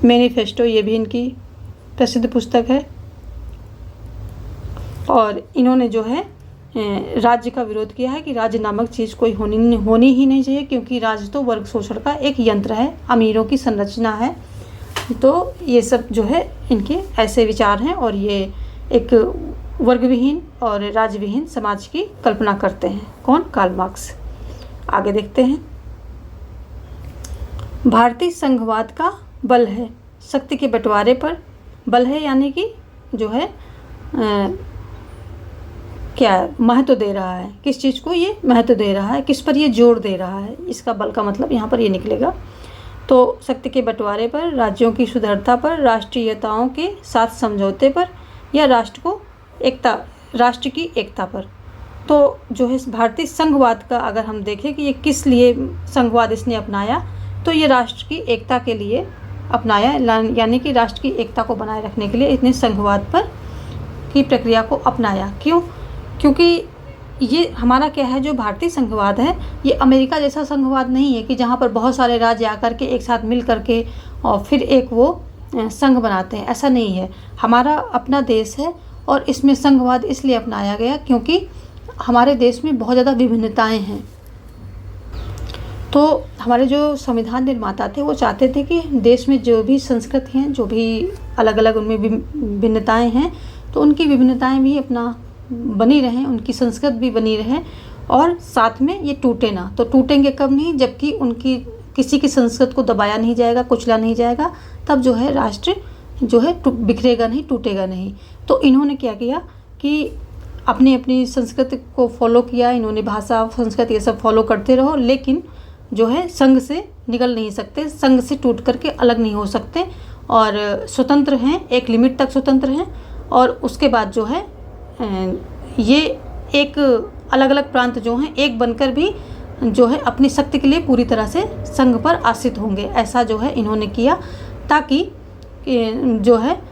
मैनिफेस्टो ये भी इनकी प्रसिद्ध पुस्तक है। और इन्होंने जो है राज्य का विरोध किया है कि राज्य नामक चीज़ कोई होनी ही नहीं चाहिए, क्योंकि राज्य तो वर्ग शोषण का एक यंत्र है, अमीरों की संरचना है। तो ये सब जो है इनके ऐसे विचार हैं और ये एक वर्गविहीन और राज्यविहीन समाज की कल्पना करते हैं। कौन? Karl Marx. आगे देखते हैं। भारतीय संघवाद का बल है, शक्ति के बंटवारे पर बल है, यानी कि जो है क्या महत्व दे रहा है, किस चीज़ को ये महत्व दे रहा है, किस पर ये जोर दे रहा है, इसका बल का मतलब यहाँ पर ये निकलेगा। तो शक्ति के बंटवारे पर, राज्यों की सुदृढ़ता पर, राष्ट्रीयताओं के साथ समझौते पर या राष्ट्र की एकता पर। तो जो है भारतीय संघवाद का अगर हम देखें कि ये किस लिए संघवाद इसने अपनाया, तो ये राष्ट्र की एकता के लिए अपनाया, यानी कि राष्ट्र की एकता को बनाए रखने के लिए इसने संघवाद पर की प्रक्रिया को अपनाया। क्यों? क्योंकि ये हमारा क्या है, जो भारतीय संघवाद है ये अमेरिका जैसा संघवाद नहीं है कि जहाँ पर बहुत सारे राज्य आकर के एक साथ मिल करके और फिर एक वो संघ बनाते हैं। ऐसा नहीं है, हमारा अपना देश है और इसमें संघवाद इसलिए अपनाया गया क्योंकि हमारे देश में बहुत ज़्यादा विभिन्नताएं हैं। तो हमारे जो संविधान निर्माता थे वो चाहते थे कि देश में जो भी संस्कृति हैं, जो भी अलग अलग उनमें विभिन्नताएं हैं, तो उनकी विभिन्नताएं भी अपना बनी रहें, उनकी संस्कृति भी बनी रहे और साथ में ये टूटे ना। तो टूटेंगे कब नहीं, जबकि उनकी किसी की संस्कृति को दबाया नहीं जाएगा, कुचला नहीं जाएगा, तब जो है राष्ट्र जो है बिखरेगा नहीं, टूटेगा नहीं। तो इन्होंने क्या किया कि अपनी अपनी संस्कृति को फॉलो किया, इन्होंने भाषा संस्कृति ये सब फॉलो करते रहो, लेकिन जो है संघ से निकल नहीं सकते, संघ से टूट करके अलग नहीं हो सकते और स्वतंत्र हैं, एक लिमिट तक स्वतंत्र हैं। और उसके बाद जो है ये एक अलग अलग प्रांत जो हैं एक बनकर भी जो है अपनी शक्ति के लिए पूरी तरह से संघ पर आश्रित होंगे। ऐसा जो है इन्होंने किया ताकि जो है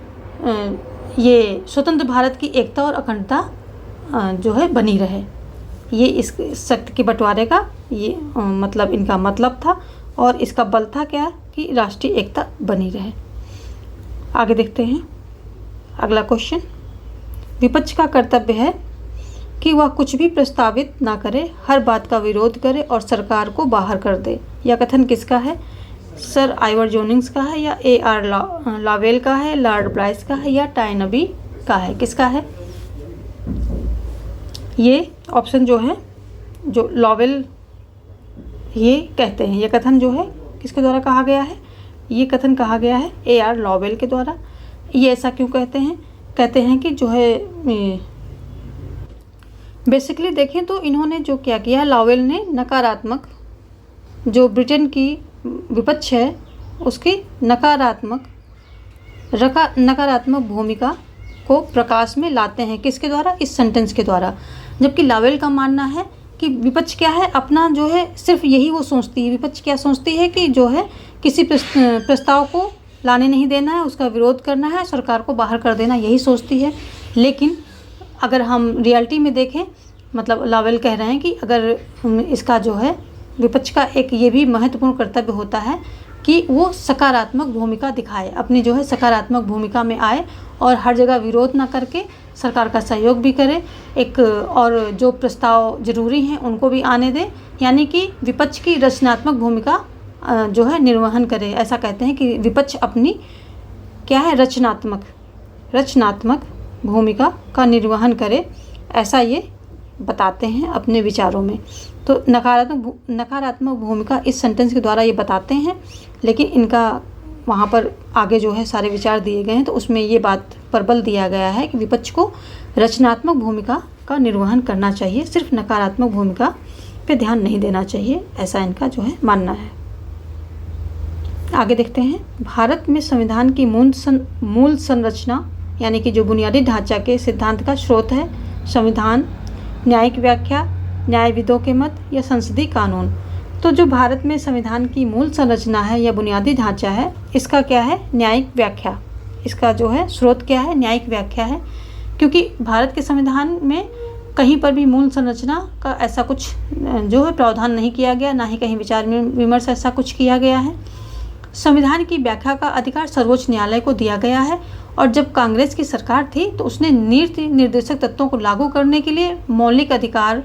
ये स्वतंत्र भारत की एकता और अखंडता जो है बनी रहे। ये इस शक्ति के बंटवारे का ये मतलब इनका मतलब था और इसका बल था क्या कि राष्ट्रीय एकता बनी रहे। आगे देखते हैं अगला क्वेश्चन। विपक्ष का कर्तव्य है कि वह कुछ भी प्रस्तावित ना करे, हर बात का विरोध करे और सरकार को बाहर कर दे। यह कथन किसका है? सर आइवर जोनिंग्स का है या A.R. लावेल का है, लॉर्ड ब्राइस का है या टाइनबी का है? किसका है? ये ऑप्शन जो है जो लावेल ये कहते हैं, ये कथन जो है किसके द्वारा कहा गया है? ये कथन कहा गया है A.R. लावेल के द्वारा। ये ऐसा क्यों कहते हैं? कहते हैं कि जो है बेसिकली देखें तो इन्होंने जो क्या किया, लावेल ने नकारात्मक जो ब्रिटेन की विपक्ष है उसकी नकारात्मक भूमिका को प्रकाश में लाते हैं। किसके द्वारा? इस सेंटेंस के द्वारा। जबकि लावेल का मानना है कि विपक्ष क्या है, अपना जो है सिर्फ यही वो सोचती है। विपक्ष क्या सोचती है कि जो है किसी प्रस्ताव को लाने नहीं देना है, उसका विरोध करना है, सरकार को बाहर कर देना, यही सोचती है। लेकिन अगर हम रियलिटी में देखें, मतलब लावेल कह रहे हैं कि अगर इसका जो है विपक्ष का एक ये भी महत्वपूर्ण कर्तव्य होता है कि वो सकारात्मक भूमिका दिखाए, अपनी जो है सकारात्मक भूमिका में आए और हर जगह विरोध ना करके सरकार का सहयोग भी करे, एक और जो प्रस्ताव ज़रूरी हैं उनको भी आने दे, यानी कि विपक्ष की रचनात्मक भूमिका जो है निर्वहन करे। ऐसा कहते हैं कि विपक्ष अपनी क्या है रचनात्मक भूमिका का निर्वहन करे, ऐसा ये बताते हैं अपने विचारों में। तो नकारात्मक भूमिका इस सेंटेंस के द्वारा ये बताते हैं, लेकिन इनका वहाँ पर आगे जो है सारे विचार दिए गए हैं, तो उसमें ये बात पर बल दिया गया है कि विपक्ष को रचनात्मक भूमिका का निर्वहन करना चाहिए, सिर्फ नकारात्मक भूमिका पे ध्यान नहीं देना चाहिए, ऐसा इनका जो है मानना है। आगे देखते हैं। भारत में संविधान की मूल संरचना यानी कि जो बुनियादी ढांचा के सिद्धांत का स्रोत है, संविधान, न्यायिक व्याख्या, न्यायविदों के मत या संसदीय कानून। तो जो भारत में संविधान की मूल संरचना है या बुनियादी ढांचा है, इसका क्या है? न्यायिक व्याख्या। इसका जो है स्रोत क्या है? न्यायिक व्याख्या है। क्योंकि भारत के संविधान में कहीं पर भी मूल संरचना का ऐसा कुछ जो है प्रावधान नहीं किया गया, ना ही कहीं विचार विमर्श ऐसा कुछ किया गया है। संविधान की व्याख्या का अधिकार सर्वोच्च न्यायालय को दिया गया है और जब कांग्रेस की सरकार थी तो उसने नीति निर्देशक तत्वों को लागू करने के लिए मौलिक अधिकार,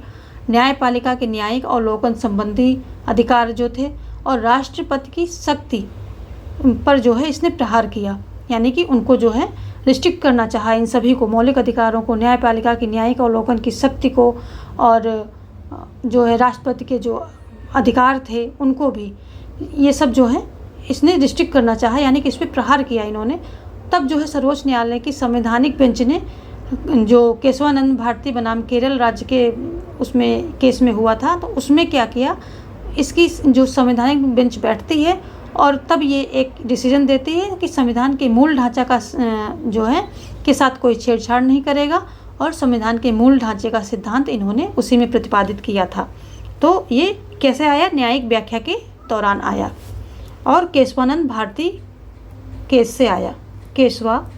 न्यायपालिका के न्यायिक और अवलोकन संबंधी अधिकार जो थे और राष्ट्रपति की शक्ति पर जो है इसने प्रहार किया, यानी कि उनको जो है रिस्ट्रिक्ट करना चाहा, इन सभी को, मौलिक अधिकारों को, न्यायपालिका की न्यायिक अवलोकन की शक्ति को और जो है राष्ट्रपति के जो अधिकार थे उनको भी, ये सब जो है इसने रिस्ट्रिक्ट करना चाहा, यानी कि इस पर प्रहार किया इन्होंने। तब जो है सर्वोच्च न्यायालय की संवैधानिक बेंच ने जो केशवानंद भारती बनाम केरल राज्य के उसमें केस में हुआ था, तो उसमें क्या किया, इसकी जो संवैधानिक बेंच बैठती है और तब ये एक डिसीजन देती है कि संविधान के मूल ढांचा का जो है के साथ कोई छेड़छाड़ नहीं करेगा और संविधान के मूल ढांचे का सिद्धांत इन्होंने उसी में प्रतिपादित किया था। तो ये कैसे आया? न्यायिक व्याख्या के दौरान आया और केशवानंद भारती केस से आया। केशवानंद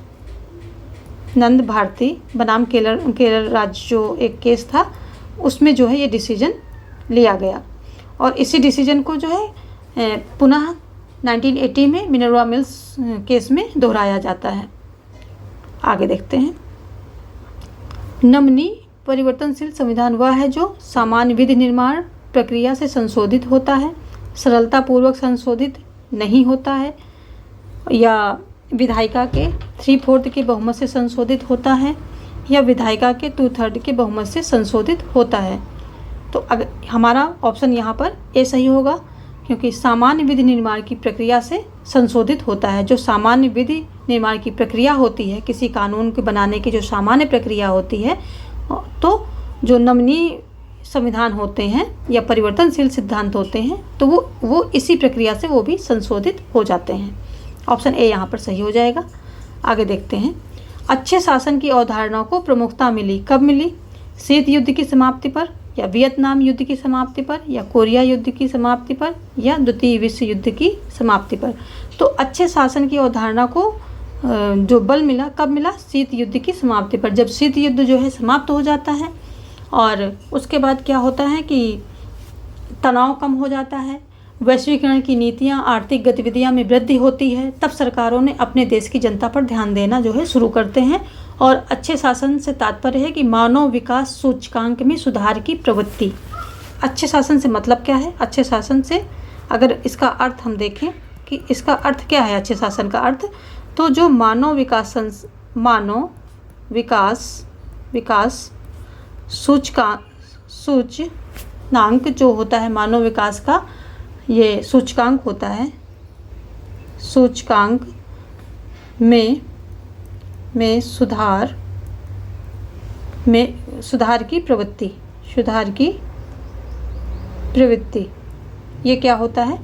भारती बनाम केरल राज्य जो एक केस था उसमें जो है ये डिसीजन लिया गया और इसी डिसीजन को जो है पुनः 1980 में मिनर्वा मिल्स केस में दोहराया जाता है। आगे देखते हैं। नमनी परिवर्तनशील संविधान वह है जो सामान्य विधि निर्माण प्रक्रिया से संशोधित होता है, सरलतापूर्वक संशोधित नहीं होता है, या विधायिका के 3/4 के बहुमत से संशोधित होता है, या विधायिका के 2/3 के बहुमत से संशोधित होता है। तो अगर हमारा ऑप्शन यहाँ पर ए सही होगा, क्योंकि सामान्य विधि निर्माण की प्रक्रिया से संशोधित होता है। जो सामान्य विधि निर्माण की प्रक्रिया होती है, किसी कानून के बनाने की जो सामान्य प्रक्रिया होती है, तो जो नमनीय संविधान होते हैं या परिवर्तनशील सिद्धांत होते हैं, तो वो इसी प्रक्रिया से वो भी संशोधित हो जाते हैं। ऑप्शन ए यहाँ पर सही हो जाएगा। आगे देखते हैं, अच्छे शासन की अवधारणा को प्रमुखता मिली, कब मिली? शीत युद्ध की समाप्ति पर, या वियतनाम युद्ध की समाप्ति पर, या कोरिया युद्ध की समाप्ति पर, या द्वितीय विश्व युद्ध की समाप्ति पर। तो अच्छे शासन की अवधारणा को जो बल मिला, कब मिला? शीत युद्ध की समाप्ति पर। जब शीत युद्ध जो है समाप्त हो जाता है और उसके बाद क्या होता है कि तनाव कम हो जाता है, वैश्वीकरण की नीतियाँ, आर्थिक गतिविधियाँ में वृद्धि होती है, तब सरकारों ने अपने देश की जनता पर ध्यान देना जो है शुरू करते हैं। और अच्छे शासन से तात्पर्य है कि मानव विकास सूचकांक में सुधार की प्रवृत्ति। अच्छे शासन से मतलब क्या है? अच्छे शासन से अगर इसका अर्थ हम देखें कि इसका अर्थ क्या है अच्छे शासन का अर्थ, तो जो मानव विकास सूचकांक जो होता है, मानव विकास का ये सूचकांक होता है, सूचकांक में सुधार की प्रवृत्ति, ये क्या होता है?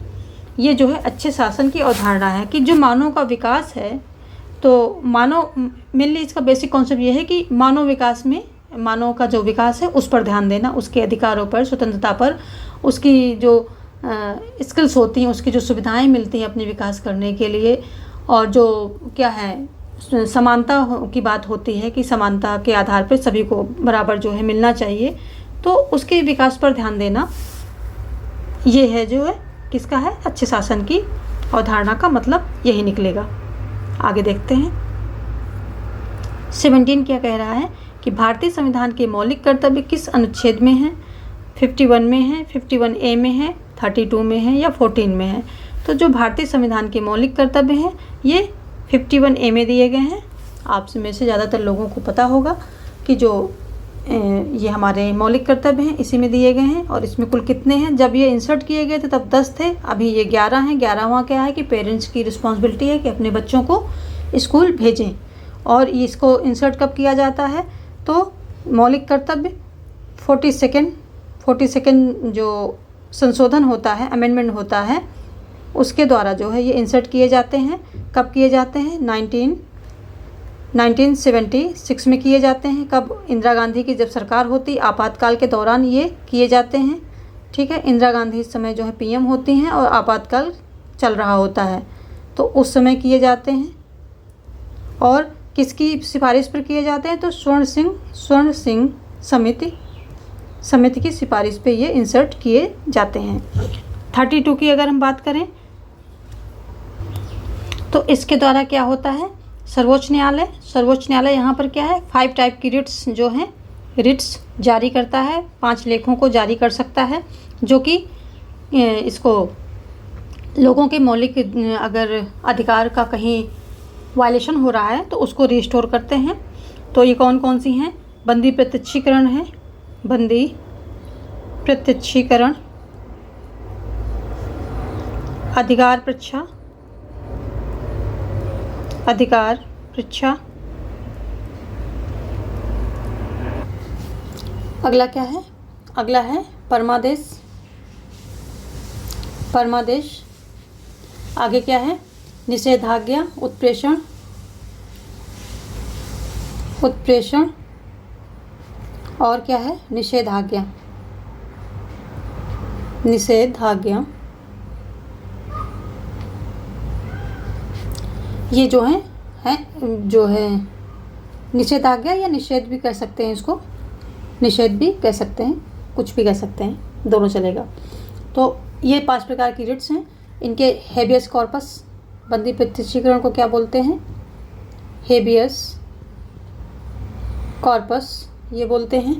ये जो है अच्छे शासन की अवधारणा है कि जो मानव का विकास है, तो मेनली इसका बेसिक कॉन्सेप्ट ये है कि मानव विकास में मानव का जो विकास है उस पर ध्यान देना, उसके अधिकारों पर, स्वतंत्रता पर, उसकी जो स्किल्स होती हैं, उसकी जो सुविधाएं मिलती हैं अपने विकास करने के लिए, और जो क्या है समानता की बात होती है कि समानता के आधार पर सभी को बराबर जो है मिलना चाहिए, तो उसके विकास पर ध्यान देना, ये है जो है किसका है? अच्छे शासन की अवधारणा का मतलब यही निकलेगा। आगे देखते हैं 17 क्या कह रहा है कि भारतीय संविधान के मौलिक कर्तव्य किस अनुच्छेद में है? 51 में है, 51A में है, 32 में है, या 14 में है? तो जो भारतीय संविधान के मौलिक कर्तव्य हैं ये 51A में दिए गए हैं। आप में से ज़्यादातर लोगों को पता होगा कि जो ये हमारे मौलिक कर्तव्य हैं इसी में दिए गए हैं। और इसमें कुल कितने हैं? जब ये इंसर्ट किए गए थे तब 10 थे, अभी ये 11 हैं। 11वां क्या है कि पेरेंट्स की रिस्पॉन्सिबिलिटी है कि अपने बच्चों को स्कूल भेजें। और इसको इंसर्ट कब किया जाता है? तो मौलिक कर्तव्य 42nd जो संशोधन होता है, अमेंडमेंट होता है, उसके द्वारा जो है ये इंसर्ट किए जाते हैं। कब किए जाते हैं? 1976 में किए जाते हैं। कब? इंदिरा गांधी की जब सरकार होती, आपातकाल के दौरान ये किए जाते हैं। ठीक है, इंदिरा गांधी इस समय जो है PM होती हैं और आपातकाल चल रहा होता है, तो उस समय किए जाते हैं। और किसकी सिफारिश पर किए जाते हैं? तो स्वर्ण सिंह समिति की सिफारिश पे ये इंसर्ट किए जाते हैं। 32 की अगर हम बात करें तो इसके द्वारा क्या होता है? सर्वोच्च न्यायालय यहाँ पर क्या है? 5 टाइप की रिट्स जो हैं, रिट्स जारी करता है, 5 लेखों को जारी कर सकता है, जो कि इसको लोगों के मौलिक अगर अधिकार का कहीं वायलेशन हो रहा है तो उसको रिस्टोर करते हैं। तो ये कौन कौन सी हैं? बंदी प्रत्यक्षीकरण है, बंदी प्रत्यक्षीकरण, अधिकार परीक्षा, अगला क्या है? अगला है परमादेश। आगे क्या है? निषेधाज्ञा, उत्प्रेषण, और क्या है? निषेधाज्ञा। ये जो है निषेधाज्ञा या निषेध भी कह सकते हैं, इसको निषेध भी कह सकते हैं, कुछ भी कह सकते हैं, दोनों चलेगा। तो ये 5 प्रकार की रिट्स हैं। इनके हेबियस कॉर्पस, बंदी प्रत्यक्षीकरण को क्या बोलते हैं? हेबियस कॉर्पस ये बोलते हैं।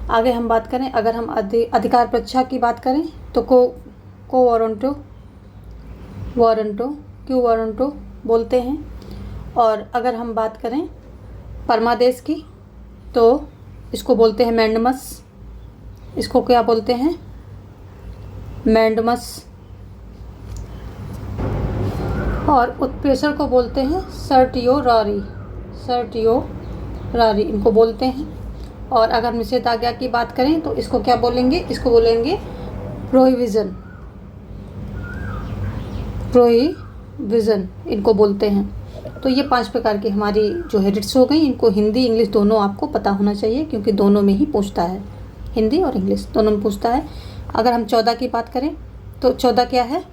आगे हम बात करें, अगर हम अधिकार परीक्षा की बात करें तो को वारंटो बोलते हैं। और अगर हम बात करें परमादेश की तो इसको बोलते हैं मैंडमस। इसको क्या बोलते हैं? मैंडमस। और उत्प्रेषण को बोलते हैं सर्टियोरारी इनको बोलते हैं। और अगर हम निषेधाज्ञा की बात करें तो इसको क्या बोलेंगे? इसको बोलेंगे प्रोहिबिशन इनको बोलते हैं। तो ये 5 प्रकार की हमारी जो है रिट्स हो गई। इनको हिंदी इंग्लिश दोनों आपको पता होना चाहिए, क्योंकि दोनों में ही पूछता है, हिंदी और इंग्लिश दोनों में पूछता है। अगर हम 14 की बात करें तो 14 क्या है?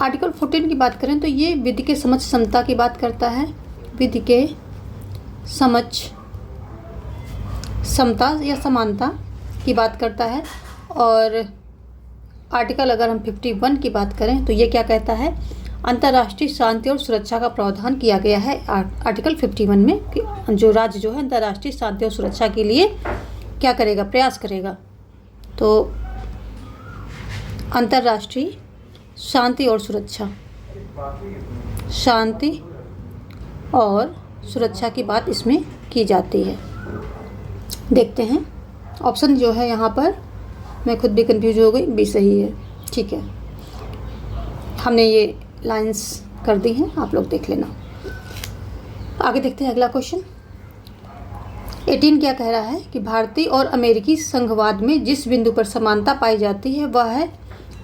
आर्टिकल 14 की बात करें तो ये विधि के समझ क्षमता की बात करता है। विधि के समझ समता या समानता की बात करता है। और आर्टिकल अगर हम 51 की बात करें तो ये क्या कहता है? अंतर्राष्ट्रीय शांति और सुरक्षा का प्रावधान किया गया है आर्टिकल 51 में कि जो राज्य जो है अंतर्राष्ट्रीय शांति और सुरक्षा के लिए क्या करेगा? प्रयास करेगा। तो अंतर्राष्ट्रीय शांति और सुरक्षा की बात इसमें की जाती है। देखते हैं ऑप्शन जो है यहाँ पर, मैं खुद भी कंफ्यूज हो गई, भी सही है। ठीक है, हमने ये लाइंस कर दी हैं, आप लोग देख लेना। आगे देखते हैं अगला क्वेश्चन। 18 क्या कह रहा है कि भारतीय और अमेरिकी संघवाद में जिस बिंदु पर समानता पाई जाती है वह है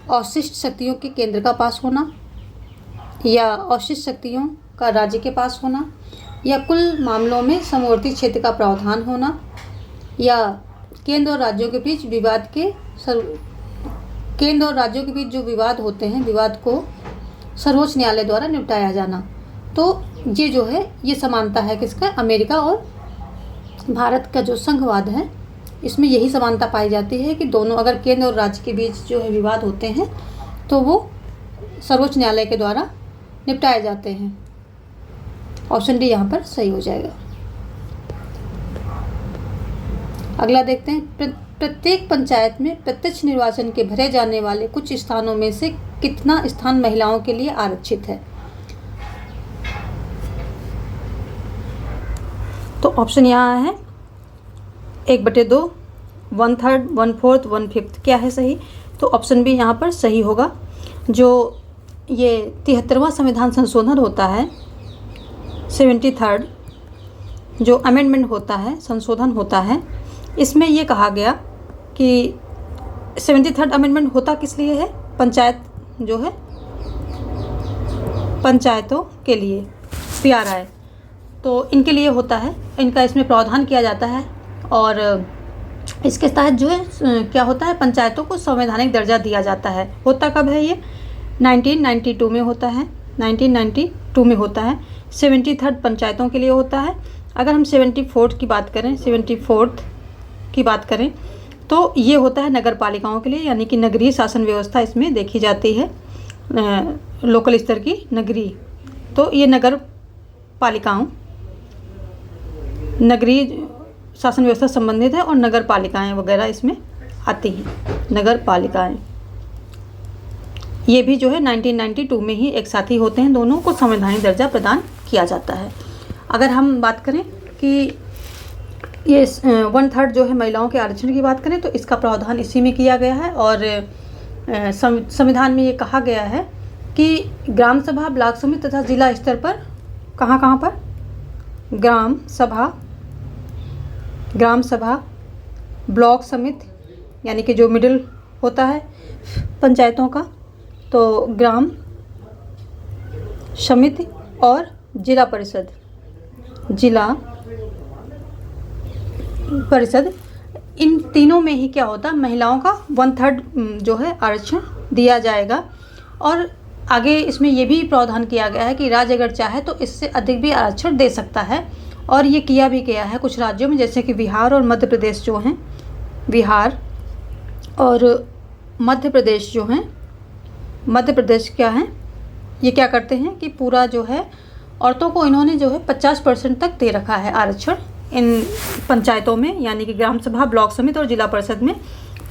अवशिष्ट शक्तियों के केंद्र का पास होना, या अवशिष्ट शक्तियों का राज्य के पास होना, या कुल मामलों में समवर्ती क्षेत्र का प्रावधान होना, या केंद्र और राज्यों के बीच जो विवाद होते हैं, विवाद को सर्वोच्च न्यायालय द्वारा निपटाया जाना। तो ये जो है ये समानता है किसका? अमेरिका और भारत का जो संघवाद है इसमें यही समानता पाई जाती है कि दोनों, अगर केंद्र और राज्य के बीच जो है विवाद होते हैं तो वो सर्वोच्च न्यायालय के द्वारा निपटाए जाते हैं। ऑप्शन डी यहाँ पर सही हो जाएगा। अगला देखते हैं, प्रत्येक पंचायत में प्रत्यक्ष निर्वाचन के भरे जाने वाले कुछ स्थानों में से कितना स्थान महिलाओं के लिए आरक्षित है? तो ऑप्शन यहाँ है 1/2, 1/3, 1/4, 1/5 क्या है सही? तो ऑप्शन बी यहाँ पर सही होगा। जो ये 73वां संविधान संशोधन होता है, 73rd जो अमेंडमेंट होता है, संशोधन होता है, इसमें ये कहा गया कि 73rd अमेंडमेंट होता किस लिए है? पंचायत जो है, पंचायतों के लिए, PRI, तो इनके लिए होता है, इनका इसमें प्रावधान किया जाता है। और इसके तहत जो है क्या होता है? पंचायतों को संवैधानिक दर्जा दिया जाता है। होता कब है ये? 1992 में होता है, 1992 में होता है। 73rd पंचायतों के लिए होता है। अगर हम 74th की बात करें, 74th की बात करें तो ये होता है नगर पालिकाओं के लिए, यानी कि नगरीय शासन व्यवस्था इसमें देखी जाती है, लोकल स्तर की नगरीय। तो ये नगर पालिकाओं, नगरीय शासन व्यवस्था संबंधित है और नगर पालिकाएँ वगैरह इसमें आती हैं। नगर पालिकाएँ ये भी जो है 1992 में ही एक साथ ही होते हैं, दोनों को संवैधानिक दर्जा प्रदान किया जाता है। अगर हम बात करें कि ये 1/3 जो है महिलाओं के आरक्षण की बात करें तो इसका प्रावधान इसी में किया गया है। और संविधान में ये कहा गया है कि ग्राम सभा, ब्लॉक समिति तथा जिला स्तर पर कहाँ पर ग्राम सभा, ब्लॉक समिति, यानी कि जो मिडिल होता है पंचायतों का, तो ग्राम समिति और जिला परिषद, इन तीनों में ही क्या होता है? महिलाओं का 1/3 जो है आरक्षण दिया जाएगा। और आगे इसमें ये भी प्रावधान किया गया है कि राज्य अगर चाहे तो इससे अधिक भी आरक्षण दे सकता है, और ये किया भी गया है कुछ राज्यों में, जैसे कि बिहार और मध्य प्रदेश जो हैं, बिहार और मध्य प्रदेश जो हैं, मध्य प्रदेश क्या है, ये क्या करते हैं कि पूरा जो है औरतों को इन्होंने जो है 50% तक दे रखा है आरक्षण इन पंचायतों में, यानी कि ग्राम सभा, ब्लॉक समिति और जिला परिषद में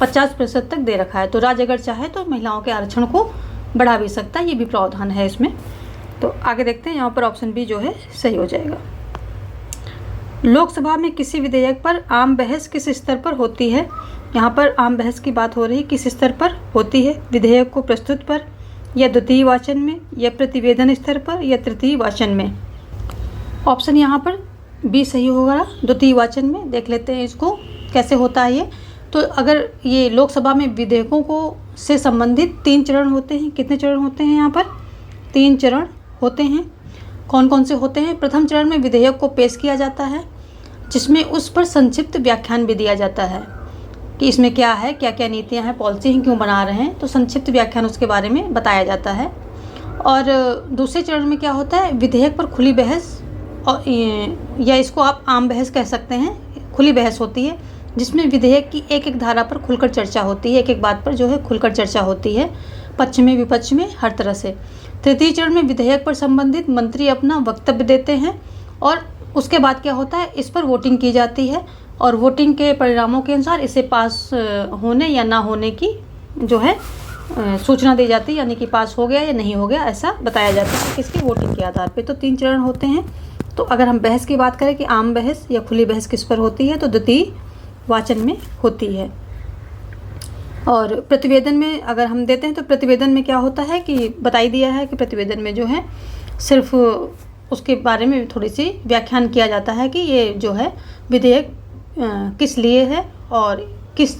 50% तक दे रखा है। तो राज्य अगर चाहे तो महिलाओं के आरक्षण को बढ़ा भी सकता है, ये भी प्रावधान है इसमें। तो आगे देखते हैं, यहाँ पर ऑप्शन बी जो है सही हो जाएगा। लोकसभा में किसी विधेयक पर आम बहस किस स्तर पर होती है? यहाँ पर आम बहस की बात हो रही है, किस स्तर पर होती है? विधेयक को प्रस्तुत पर, या द्वितीय वाचन में, या प्रतिवेदन स्तर पर, या तृतीय वाचन में? ऑप्शन यहाँ पर बी सही होगा, द्वितीय वाचन में। देख लेते हैं इसको कैसे होता है ये। तो अगर ये लोकसभा में विधेयकों को से संबंधित 3 चरण होते हैं। कितने चरण होते हैं यहाँ पर? 3 चरण होते हैं। कौन कौन से होते हैं? प्रथम चरण में विधेयक को पेश किया जाता है, जिसमें उस पर संक्षिप्त व्याख्यान भी दिया जाता है कि इसमें क्या है, क्या क्या नीतियाँ हैं, पॉलिसी हैं, क्यों बना रहे हैं। तो संक्षिप्त व्याख्यान उसके बारे में बताया जाता है। और दूसरे चरण में क्या होता है? विधेयक पर खुली बहस, और या इसको आप आम बहस कह सकते हैं। खुली बहस होती है जिसमें विधेयक की एक एक धारा पर खुलकर चर्चा होती है, एक एक बात पर जो है खुलकर चर्चा होती है, पक्ष में विपक्ष में, हर तरह से। तृतीय चरण में विधेयक पर संबंधित मंत्री अपना वक्तव्य देते हैं, और उसके बाद क्या होता है? इस पर वोटिंग की जाती है, और वोटिंग के परिणामों के अनुसार इसे पास होने या ना होने की जो है सूचना दी जाती है, यानी कि पास हो गया या नहीं हो गया, ऐसा बताया जाता है किसकी? वोटिंग के आधार पे। तो 3 चरण होते हैं। तो अगर हम बहस की बात करें कि आम बहस या खुली बहस किस पर होती है, तो द्वितीय वाचन में होती है। और प्रतिवेदन में अगर हम देते हैं तो प्रतिवेदन में क्या होता है कि बता ही दिया है कि प्रतिवेदन में जो है सिर्फ उसके बारे में थोड़ी सी व्याख्यान किया जाता है कि ये जो है विधेयक किस लिए है और किस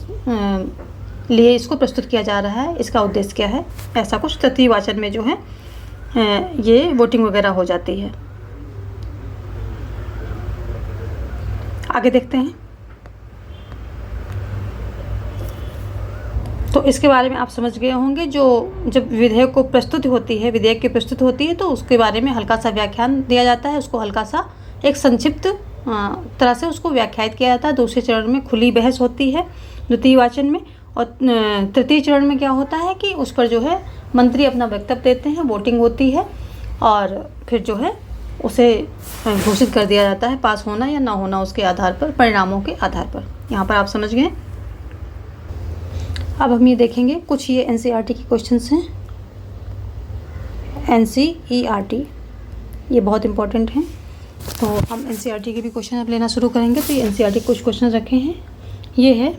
लिए इसको प्रस्तुत किया जा रहा है, इसका उद्देश्य क्या है, ऐसा कुछ। तृतीय वाचन में जो है ये वोटिंग वगैरह हो जाती है। आगे देखते हैं। तो इसके बारे में आप समझ गए होंगे, जो जब विधेयक को प्रस्तुत होती है, विधेयक की प्रस्तुत होती है, तो उसके बारे में हल्का सा व्याख्यान दिया जाता है, उसको हल्का सा एक संक्षिप्त तरह से उसको व्याख्यायित किया जाता है। दूसरे चरण में खुली बहस होती है द्वितीय वाचन में, और तृतीय चरण में क्या होता है कि उस पर जो है मंत्री अपना वक्तव्य देते हैं, वोटिंग होती है, और फिर जो है उसे घोषित कर दिया जाता है, पास होना या ना होना उसके आधार पर, परिणामों के आधार पर। यहाँ पर आप समझ गए। अब हम ये देखेंगे कुछ ये एनसीईआरटी के क्वेश्चंस हैं। एनसीईआरटी ये बहुत इंपॉर्टेंट हैं, तो हम एनसीईआरटी के भी क्वेश्चन अब लेना शुरू करेंगे। तो ये एनसीईआरटी कुछ क्वेश्चन रखे हैं। ये है,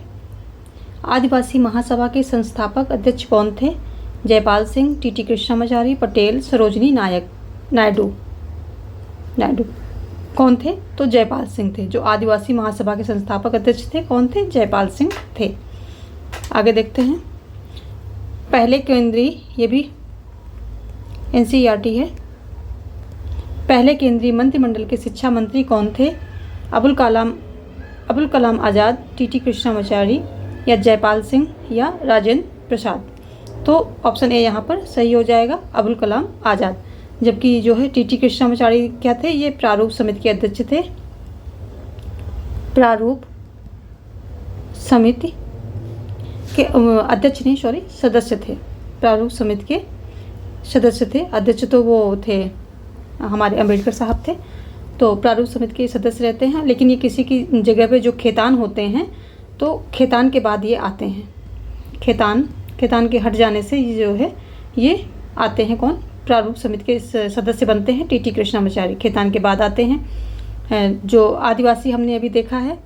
आदिवासी महासभा के संस्थापक अध्यक्ष कौन थे? जयपाल सिंह, टीटी कृष्णामाचारी, पटेल, सरोजनी नायडू। कौन थे? तो जयपाल सिंह थे। जो आदिवासी महासभा के संस्थापक अध्यक्ष थे, कौन थे? जयपाल सिंह थे। आगे देखते हैं। पहले केंद्रीय, ये भी एनसीईआरटी है। पहले केंद्रीय मंत्रिमंडल के शिक्षा मंत्री कौन थे? अबुल कलाम आज़ाद, टीटी कृष्णामाचारी, या जयपाल सिंह, या राजेंद्र प्रसाद। तो ऑप्शन ए यहाँ पर सही हो जाएगा, अबुल कलाम आज़ाद। जबकि जो है टीटी कृष्णामाचारी क्या थे? ये प्रारूप समिति के अध्यक्ष थे। प्रारूप समिति के अध्यक्ष नहीं, सॉरी, सदस्य थे। प्रारूप समिति के सदस्य थे। अध्यक्ष तो वो थे हमारे अंबेडकर साहब थे। तो प्रारूप समिति के सदस्य रहते हैं, लेकिन ये किसी की जगह पे जो खेतान होते हैं, तो खेतान के बाद ये आते हैं। खेतान के हट जाने से ये जो है ये आते हैं कौन? प्रारूप समिति के सदस्य बनते हैं टीटी कृष्णामाचारी, खेतान के बाद आते हैं। जो आदिवासी हमने अभी देखा है,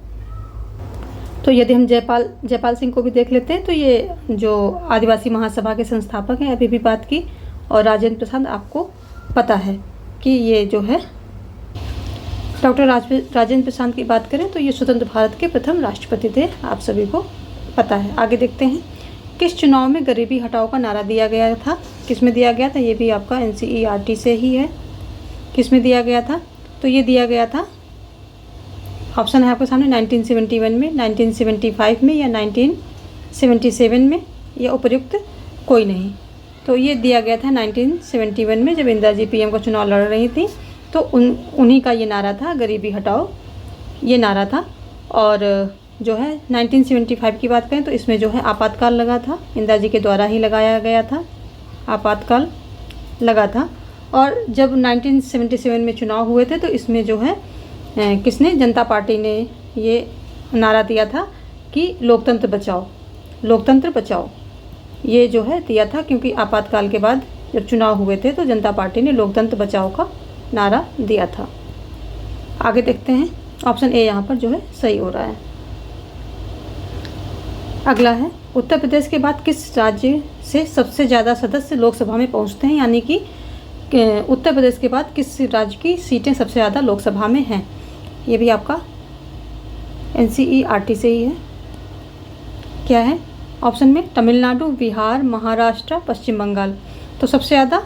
तो यदि हम जयपाल सिंह को भी देख लेते हैं, तो ये जो आदिवासी महासभा के संस्थापक हैं, अभी भी बात की। और राजेंद्र प्रसाद आपको पता है कि ये जो है डॉक्टर राजेंद्र प्रसाद की बात करें तो ये स्वतंत्र भारत के प्रथम राष्ट्रपति थे, आप सभी को पता है। आगे देखते हैं। किस चुनाव में गरीबी हटाओ का नारा दिया गया था? किस में दिया गया था? ये भी आपका एनसीईआरटी से ही है। किस में दिया गया था? तो ये दिया गया था, ऑप्शन है आपके सामने, 1971 में, 1975 में, या 1977 में, या उपर्युक्त कोई नहीं। तो ये दिया गया था 1971 में, जब इंदिरा जी पीएम का चुनाव लड़ रही थी, तो उन्हीं का ये नारा था, गरीबी हटाओ, ये नारा था। और जो है 1975 की बात करें तो इसमें जो है आपातकाल लगा था, इंदिरा जी के द्वारा ही लगाया गया था, आपातकाल लगा था। और जब 1977 में चुनाव हुए थे तो इसमें जो है किसने, जनता पार्टी ने ये नारा दिया था कि लोकतंत्र बचाओ, लोकतंत्र बचाओ, ये जो है दिया था, क्योंकि आपातकाल के बाद जब चुनाव हुए थे तो जनता पार्टी ने लोकतंत्र बचाओ का नारा दिया था। आगे देखते हैं, ऑप्शन ए यहाँ पर जो है सही हो रहा है। अगला है, उत्तर प्रदेश के बाद किस राज्य से सबसे ज़्यादा सदस्य लोकसभा में पहुँचते हैं, यानी कि उत्तर प्रदेश के बाद किस राज्य की सीटें सबसे ज़्यादा लोकसभा में हैं। ये भी आपका NCERT से ही है। क्या है ऑप्शन में, तमिलनाडु, बिहार, महाराष्ट्र, पश्चिम बंगाल। तो सबसे ज़्यादा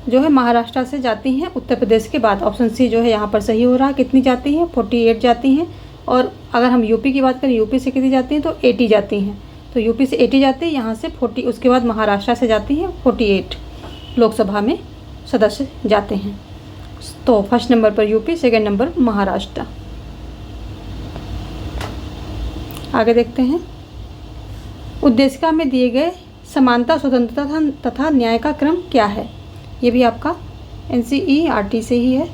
जो है महाराष्ट्र से जाती हैं उत्तर प्रदेश के बाद। ऑप्शन सी जो है यहाँ पर सही हो रहा है। कितनी जाती हैं, 48 जाती हैं। और अगर हम यूपी की बात करें, यूपी से कितनी जाती हैं, तो 80 जाती हैं। तो यूपी से 80 जाती है, यहाँ से 40, उसके बाद महाराष्ट्र से जाती हैं 48 लोकसभा में सदस्य जाते हैं। तो फर्स्ट नंबर पर यूपी, सेकंड नंबर महाराष्ट्र। आगे देखते हैं, उद्देशिका में दिए गए समानता, स्वतंत्रता तथा न्याय का क्रम क्या है। ये भी आपका NCERT से ही है।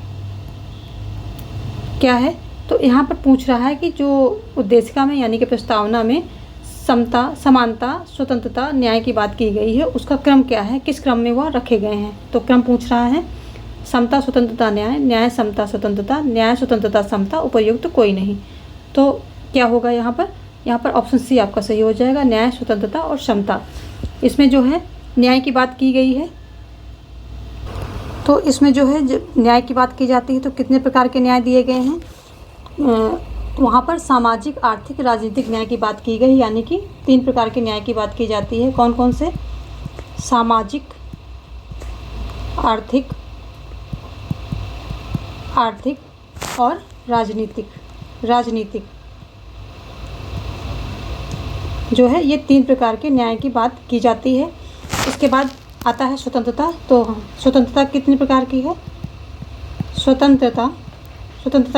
क्या है, तो यहाँ पर पूछ रहा है कि जो उद्देशिका में यानी कि प्रस्तावना में समता, समानता, स्वतंत्रता, न्याय की बात की गई है, उसका क्रम क्या है, किस क्रम में वह रखे गए हैं। तो क्रम पूछ रहा है, समता, स्वतंत्रता, न्याय, न्याय, समता, स्वतंत्रता, न्याय, स्वतंत्रता, समता, उपर्युक्त कोई नहीं। तो क्या होगा यहाँ पर, यहाँ पर ऑप्शन सी आपका सही हो जाएगा, न्याय, स्वतंत्रता और समता। इसमें जो है न्याय की बात की गई है। तो इसमें जो है न्याय की बात की जाती है तो कितने प्रकार के न्याय दिए गए हैं, वहाँ पर सामाजिक, आर्थिक, राजनीतिक न्याय की बात की गई, यानी कि 3 प्रकार के न्याय की बात की जाती है। कौन कौन से, सामाजिक, आर्थिक और राजनीतिक जो है ये 3 प्रकार के न्याय की बात की जाती है। इसके बाद आता है स्वतंत्रता। तो स्वतंत्रता कितने प्रकार की है, स्वतंत्रता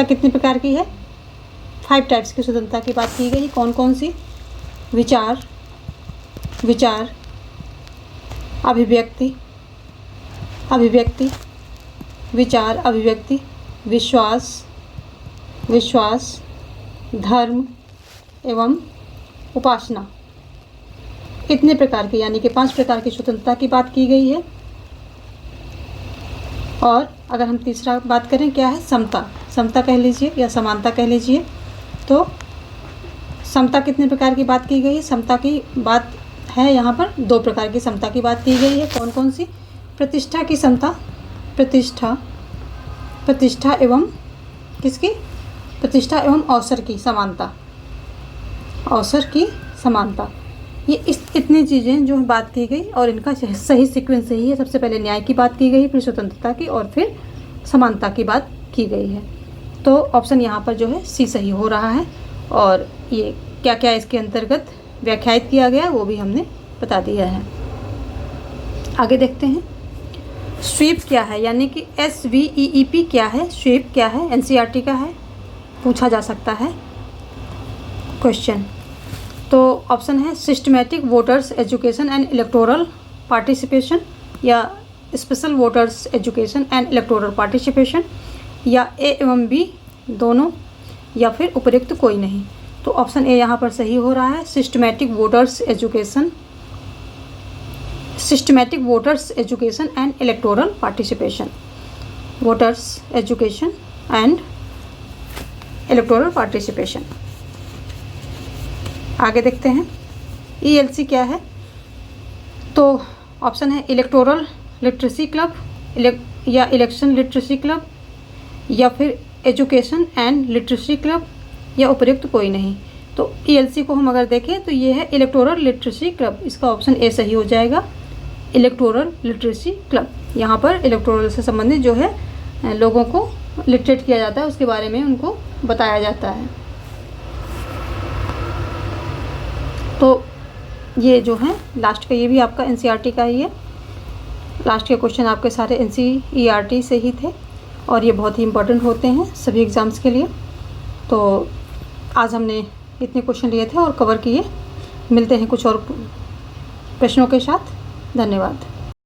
कितने प्रकार की है, 5 टाइप्स की स्वतंत्रता की बात की गई। कौन कौन सी, विचार, अभिव्यक्ति, विचार, अभिव्यक्ति, विश्वास, धर्म एवं उपासना। इतने प्रकार की, यानी कि 5 प्रकार की स्वतंत्रता की बात की गई है। और अगर हम तीसरा बात करें, क्या है, समता कह लीजिए या समानता कह लीजिए। तो समता कितने प्रकार की बात की गई है, समता की बात है यहाँ पर 2 प्रकार की समता की बात की गई है। कौन कौन सी, प्रतिष्ठा की समता, प्रतिष्ठा एवं किसकी, प्रतिष्ठा एवं अवसर की समानता, अवसर की समानता। ये इतनी चीज़ें जो बात की गई और इनका सही सीक्वेंस सही है। सबसे पहले न्याय की बात की गई, फिर स्वतंत्रता की और फिर समानता की बात की गई है। तो ऑप्शन यहाँ पर जो है सी सही हो रहा है। और ये क्या क्या इसके अंतर्गत व्याख्यायित किया गया वो भी हमने बता दिया है। आगे देखते हैं, स्वीप क्या है, यानी कि SWEEP क्या है, स्वीप क्या है, NCERT का है, पूछा जा सकता है क्वेश्चन। तो ऑप्शन है systematic voters education and electoral participation, या special voters education and electoral participation, या ए एवं बी दोनों, या फिर उपयुक्त कोई नहीं। तो ऑप्शन ए यहाँ पर सही हो रहा है, systematic voters education and electoral participation, voters education and electoral participation. आगे देखते हैं, ELC क्या है। तो ऑप्शन है इलेक्टोरल लिटरेसी क्लब, या इलेक्शन लिटरेसी क्लब, या फिर एजुकेशन एंड लिटरेसी क्लब, या उपयुक्त कोई नहीं। तो ELC को हम अगर देखें तो ये है इलेक्टोरल लिटरेसी क्लब। इसका ऑप्शन ए सही हो जाएगा, इलेक्टोरल लिटरेसी क्लब। यहाँ पर इलेक्टोरल से संबंधित जो है लोगों को लिटरेट किया जाता है, उसके बारे में उनको बताया जाता है। तो ये जो है लास्ट का, ये भी आपका NCERT का ही है। लास्ट के क्वेश्चन आपके सारे NCERT से ही थे और ये बहुत ही इम्पोर्टेंट होते हैं सभी एग्ज़ाम्स के लिए। तो आज हमने इतने क्वेश्चन लिए थे और कवर किए। मिलते हैं कुछ और प्रश्नों के साथ। धन्यवाद।